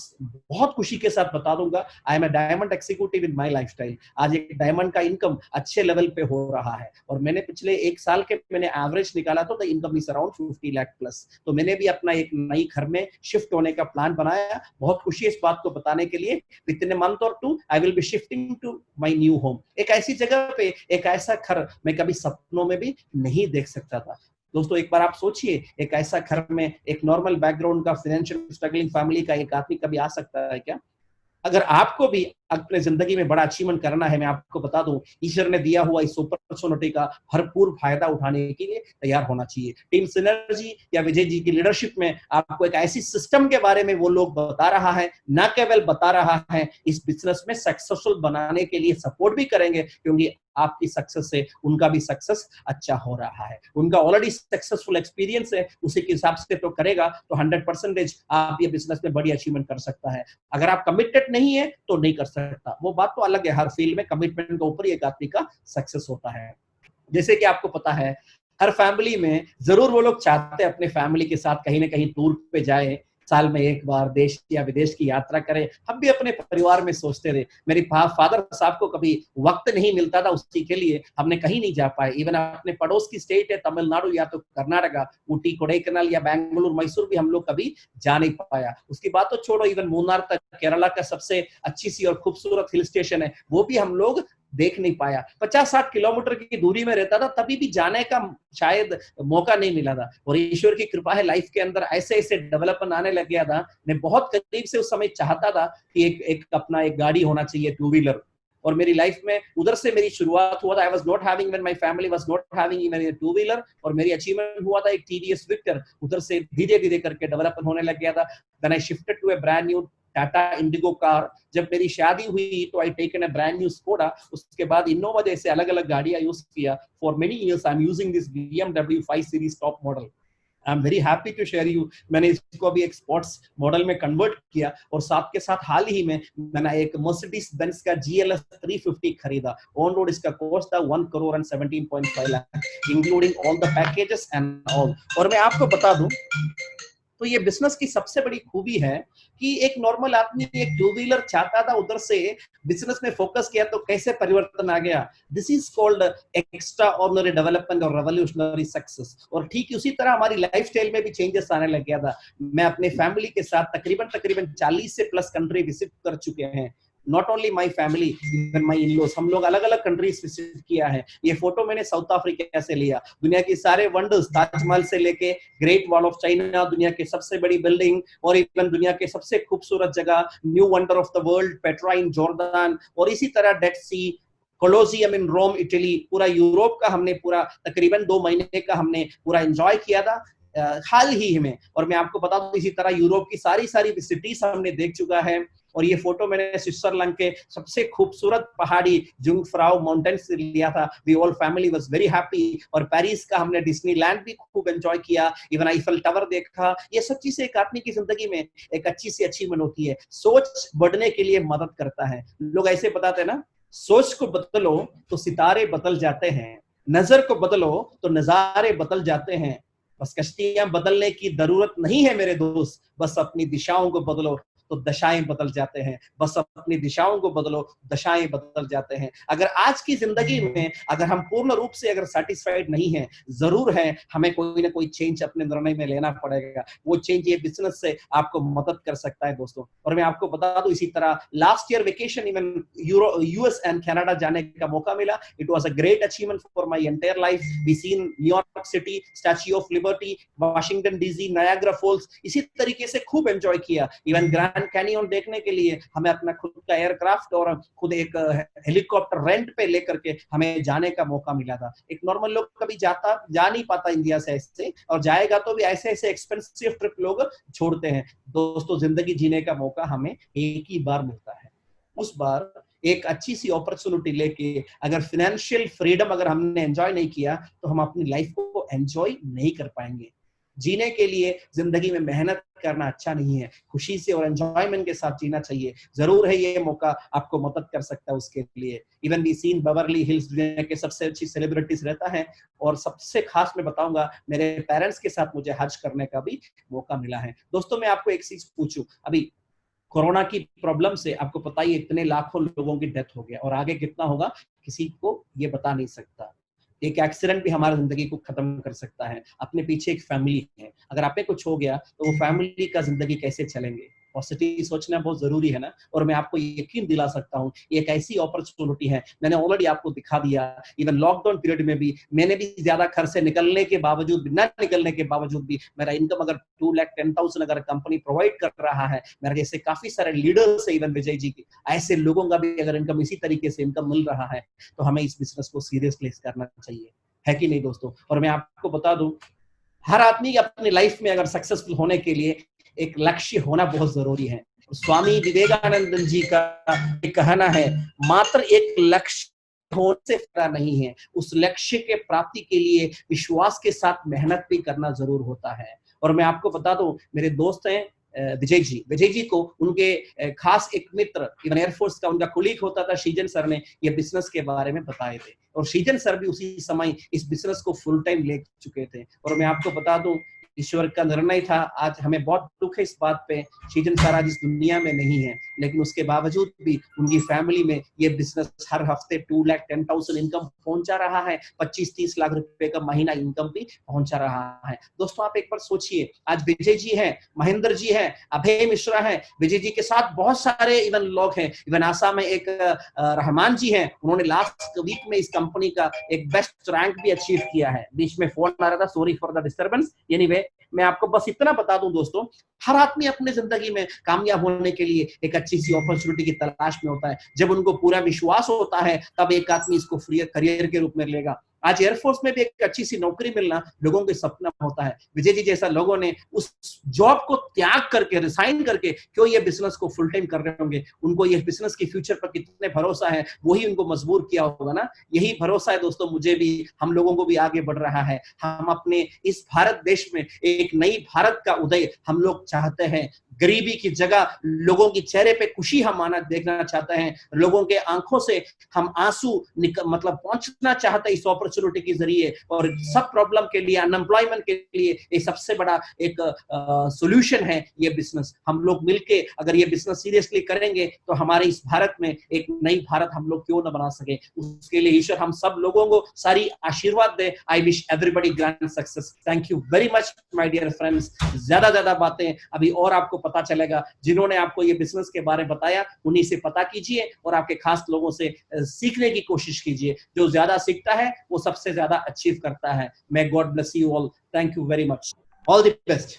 बहुत खुशी के साथ बता दूंगा I am a diamond executive in my lifestyle. आज एक डायमंड का इनकम अच्छे लेवल पे हो रहा है, और मैंने पिछले 1 साल के मैंने एवरेज निकाला तो the income is around 50 lakh plus. तो मैंने भी अपना एक नई घर में शिफ्ट होने का प्लान बनाया। बहुत खुशी है इस बात को बताने के लिए, विद इन ए मंथ और 2 I will be shifting to my new home. एक ऐसी जगह पे एक ऐसा घर मैं कभी सपनों में भी नहीं देख सकता था। दोस्तों एक बार आप सोचिए, एक ऐसा घर में एक नॉर्मल बैकग्राउंड का फाइनेंशियल स्ट्रगलिंग फैमिली का एक आदमी कभी आ सकता है क्या? अगर आपको भी अपने जिंदगी में बड़ा अचीवमेंट करना है, मैं आपको बता दूं, ईश्वर ने दिया हुआ इस अपॉर्चुनिटी का भरपूर फायदा उठाने के लिए तैयार होना चाहिए। टीम सिनर्जी या विजय जी की लीडरशिप में आपको एक ऐसी सिस्टम के बारे में वो लोग बता रहा है, ना केवल बता रहा है, इस बिजनेस में सक्सेसफुल बनाने के लिए सपोर्ट भी करेंगे, क्योंकि आपकी सक्सेस से उनका भी सक्सेस अच्छा हो रहा है। उनका ऑलरेडी सक्सेसफुल एक्सपीरियंस है, उसी के हिसाब से तो करेगा, तो 100% आप ये बिजनेस में बड़ी अचीवमेंट कर सकता है। अगर आप कमिटेड नहीं है तो नहीं कर सकता, वो बात तो अलग है। हर फील्ड में कमिटमेंट के ऊपर एक आदमी का सक्सेस होता है। जैसे कि आपको पता है, हर फैमिली में जरूर वो लोग चाहते हैं अपने फैमिली के साथ कहीं ना कहीं टूर पे जाए, साल में एक बार देश या विदेश की यात्रा करें। हम भी अपने परिवार में सोचते रहे, मेरे फादर साहब को कभी वक्त नहीं मिलता था, उसी के लिए हमने कहीं नहीं जा पाए। इवन अपने पड़ोस की स्टेट है तमिलनाडु या तो कर्नाटका, ऊटी कोडाईकनाल या बेंगलुरु मैसूर भी हम लोग कभी जा नहीं पाया। उसकी बात तो छोड़ो, इवन मुन्नार तक, केरला का सबसे अच्छी सी और खूबसूरत हिल स्टेशन है, वो भी हम लोग देख नहीं पाया। 50-60 किलोमीटर की दूरी में रहता था, तभी भी जाने का शायद मौका नहीं मिला था। और ईश्वर की कृपा है, लाइफ के अंदर ऐसे ऐसे डेवलपमेंट आने लग गया था। मैं बहुत करीब से उस समय चाहता था कि एक अपना एक गाड़ी होना चाहिए, 2 व्हीलर। और मेरी लाइफ में उधर से मेरी शुरुआत हुआ था। I was not having, when my family was not having even a 2 wheeler, और मेरी अचीवमेंट हुआ था एक टीवीएस विक्टर। उधर से धीरे धीरे करके डेवलपमेंट होने लग गया था। Then I shifted to a brand new Tata Indigo car. जब मेरी शादी हुई तो I taken a brand new Skoda. उसके बाद इनोवा जैसे अलग अलग गाड़ियां यूज किया। For many years I am using this BMW 5 series top model. I am very happy to share you, मैंने इसको अभी एक स्पोर्ट्स मॉडल में कन्वर्ट किया, और साथ के साथ हाल ही में मैंने एक मर्सिडीज बेंज का GLS 350 खरीदा। ऑन रोड इसका कॉस्ट था 1,17.5 lakh, including all the packages and all. और मैं आपको बता दूं, तो ये बिजनेस की सबसे बड़ी खूबी है कि एक नॉर्मल आदमी एक 2 व्हीलर चाहता था, उधर से बिजनेस में फोकस किया तो कैसे परिवर्तन आ गया। This is called extra ordinary development और रेवोल्यूशनरी सक्सेस। और ठीक उसी तरह हमारी लाइफस्टाइल में भी चेंजेस आने लग गया था। मैं अपने फैमिली के साथ तकरीबन 40 से प्लस कंट्री विजिट कर चुके हैं। Not only my family, even my in-laws, हम लोग अलग अलग कंट्रीज विजिट किया है। ये फोटो मैंने साउथ अफ्रीका से लिया। दुनिया की सारे वंडर्स, ताजमहल से लेके ग्रेट वॉल ऑफ चाइना, दुनिया की सबसे बड़ी बिल्डिंग, और इवन दुनिया के सबसे खूबसूरत जगह new wonder of the world Petra in Jordan, और इसी तरह डेड सी, कोलोसियम इन रोम इटली, पूरा यूरोप का हमने पूरा तकरीबन 2 महीने का हमने पूरा एंजॉय किया था हाल ही में। और मैं आपको बता दूं, इसी तरह यूरोप की सारी सिटीज हमने देख चुका है। और ये फोटो मैंने स्विट्जरलैंड के सबसे खूबसूरत पहाड़ी जुंगफ्राउ माउंटेन से लिया था। We all family was very happy. और पेरिस का हमने डिज्नीलैंड भी खूब एंजॉय किया, इवन आईफल टावर देखा। ये सब चीजें एक आदमी की जिंदगी में एक अच्छी सी अचीवमेंट होती है, सोच बढ़ने के लिए मदद करता है। लोग ऐसे बताते हैं ना, सोच को बदलो तो सितारे बदल जाते हैं, नजर को बदलो तो नजारे बदल जाते हैं, बस कश्तियां बदलने की जरूरत नहीं है मेरे दोस्त, बस अपनी दिशाओं को बदलो तो दशाएं बदल जाते हैं, बस अपनी दिशाओं को बदलो, दशाएं बदल जाते हैं। अगर आज की जिंदगी में अगर हम पूर्ण रूप से अगर सेटिस्फाइड नहीं हैं, जरूर है हमें कोई ना कोई चेंज अपने निर्णय में लेना पड़ेगा। वो चेंज ये बिजनेस से आपको मदद कर सकता है दोस्तों। और मैं आपको बता दूं, इसी तरह last year vacation even US and Canada जाने का मौका मिला। It was a great achievement for my entire life. We seen New York City, statue of liberty, Washington DC, Niagara Falls, इसी तरीके से खूब एंजॉय किया। इवन ग्रैंड कैनियन देखने के लिए हमें अपना खुद का एयरक्राफ्ट और खुद एक हेलीकॉप्टर रेंट पे लेकर के हमें जाने का मौका मिला था। एक नॉर्मल लोग कभी जा नहीं पाता इंडिया से ऐसे, और जाएगा तो भी ऐसे ऐसे एक्सपेंसिव ट्रिप लोग छोड़ते हैं। दोस्तों, जिंदगी जीने का मौका हमें एक ही बार मिलता है। उस बार एक अच्छी सी अपॉर्चुनिटी लेके अगर फाइनेंशियल फ्रीडम अगर हमने एंजॉय नहीं किया तो हम अपनी लाइफ को एंजॉय नहीं कर पाएंगे। जीने के लिए जिंदगी में मेहनत करना अच्छा नहीं है, खुशी से और एंजॉयमेंट के साथ जीना चाहिए। जरूर है ये मौका आपको मदद कर सकता है उसके लिए। Even we seen Beverly Hills दुनिया के सबसे अच्छी सेलिब्रिटीज रहता है, और सबसे खास मैं बताऊंगा मेरे पेरेंट्स के साथ मुझे हज करने का भी मौका मिला है। दोस्तों, मैं आपको एक चीज पूछूं, अभी कोरोना की प्रॉब्लम से आपको पता ही इतने लाखों लोगों की डेथ हो गया, और आगे कितना होगा किसी को ये बता नहीं सकता। एक एक्सीडेंट भी हमारी जिंदगी को खत्म कर सकता है। अपने पीछे एक फैमिली है, अगर आप पे कुछ हो गया तो वो फैमिली का जिंदगी कैसे चलेंगे। पॉजिटिव सोचना बहुत जरूरी है ना। और मैं आपको यकीन दिला सकता हूँ, एक ऐसी अपॉर्चुनिटी है, मैंने ऑलरेडी आपको दिखा दिया। इवन लॉकडाउन पीरियड में भी मैंने भी ज्यादा घर से निकलने के बावजूद भी, ना निकलने के बावजूद भी मेरा इनकम अगर 2,10,000 अगर कंपनी प्रोवाइड कर रहा है, मेरे जैसे काफी सारे लीडर्स है, इवन विजय जी के, ऐसे लोगों का भी अगर इनकम इसी तरीके से इनकम मिल रहा है, तो हमें इस बिजनेस को सीरियसली करना चाहिए, है कि नहीं दोस्तों। और मैं आपको बता दूं, हर आदमी अपनी लाइफ में अगर सक्सेसफुल होने के लिए एक लक्ष्य होना बहुत जरूरी है। स्वामी विवेकानंद जी का एक कहना है, मात्र एक लक्ष्य होने से फायदा नहीं है, उस लक्ष्य के प्राप्ति के लिए विश्वास के साथ मेहनत भी करना जरूर होता है। और मैं आपको बता दूं, मेरे दोस्त हैं विजय जी को उनके खास एक मित्र, इवन एयरफोर्स का उनका कोलीग होता था, शीजन सर ने ये बिजनेस के बारे में बताए थे, और शीजन सर भी उसी समय इस बिजनेस को फुल टाइम ले चुके थे। और मैं आपको बता दूं, ईश्वर का निर्णय था, आज हमें बहुत दुख है इस बात पे, शीजन सर आज इस दुनिया में नहीं है, लेकिन उसके बावजूद भी उनकी फैमिली में ये बिजनेस हर हफ्ते 2,10,000 इनकम पहुंचा रहा है, 25-30 लाख रुपए का महीना इनकम भी पहुंचा रहा है। दोस्तों, आप एक बार सोचिए, आज विजय जी हैं, महेंद्र जी हैं, अभय मिश्रा हैं, विजय जी के साथ बहुत सारे इवन लोग हैं। इवन आसाम में एक रहमान जी हैं, उन्होंने लास्ट वीक में इस कंपनी का एक बेस्ट रैंक भी अचीव किया है। बीच में फोन आ रहा था, sorry for the disturbance. Anyway, मैं आपको बस इतना बता दूं दोस्तों, हर आदमी अपने जिंदगी में कामयाब होने के लिए एक अच्छी सी अपॉर्चुनिटी की तलाश में होता है। जब उनको पूरा विश्वास होता है, तब एक आदमी इसको फ्री करियर के रूप में लेगा। आज एयरफोर्स में भी एक अच्छी सी नौकरी मिलना लोगों के सपना होता है। विजय जी जैसा लोगों ने उस जॉब को त्याग करके, रिसाइन करके क्यों ये बिजनेस को फुल टाइम कर रहे होंगे, उनको ये बिजनेस के फ्यूचर पर कितने भरोसा है, वही उनको मजबूर किया होगा ना। यही भरोसा है दोस्तों मुझे भी, हम लोगों को भी आगे बढ़ रहा है। हम अपने इस भारत देश में एक नई भारत का उदय हम लोग चाहते हैं। गरीबी की जगह लोगों के चेहरे पे खुशी हम आना देखना चाहते हैं, लोगों के आंखों से हम आंसू मतलब पहुंचना चाहते हैं इस अपॉर्चुनिटी के जरिए। और सब प्रॉब्लम के लिए, अनएम्प्लॉयमेंट के लिए ये सबसे बड़ा एक सॉल्यूशन है ये बिजनेस। हम लोग मिलके अगर ये बिजनेस सीरियसली करेंगे तो हमारे इस भारत में एक नई भारत हम लोग क्यों न बना सके। उसके लिए ईश्वर हम सब लोगों को सारी आशीर्वाद दे। I wish everybody grand success. Thank you very much my dear friends. ज्यादा बातें अभी और आपको पता चलेगा, जिन्होंने आपको ये बिजनेस के बारे में बताया उन्हीं से पता कीजिए और आपके खास लोगों से सीखने की कोशिश कीजिए। जो ज्यादा सीखता है वो सबसे ज्यादा अचीव करता है। May God bless you all. Thank you very much. All the best.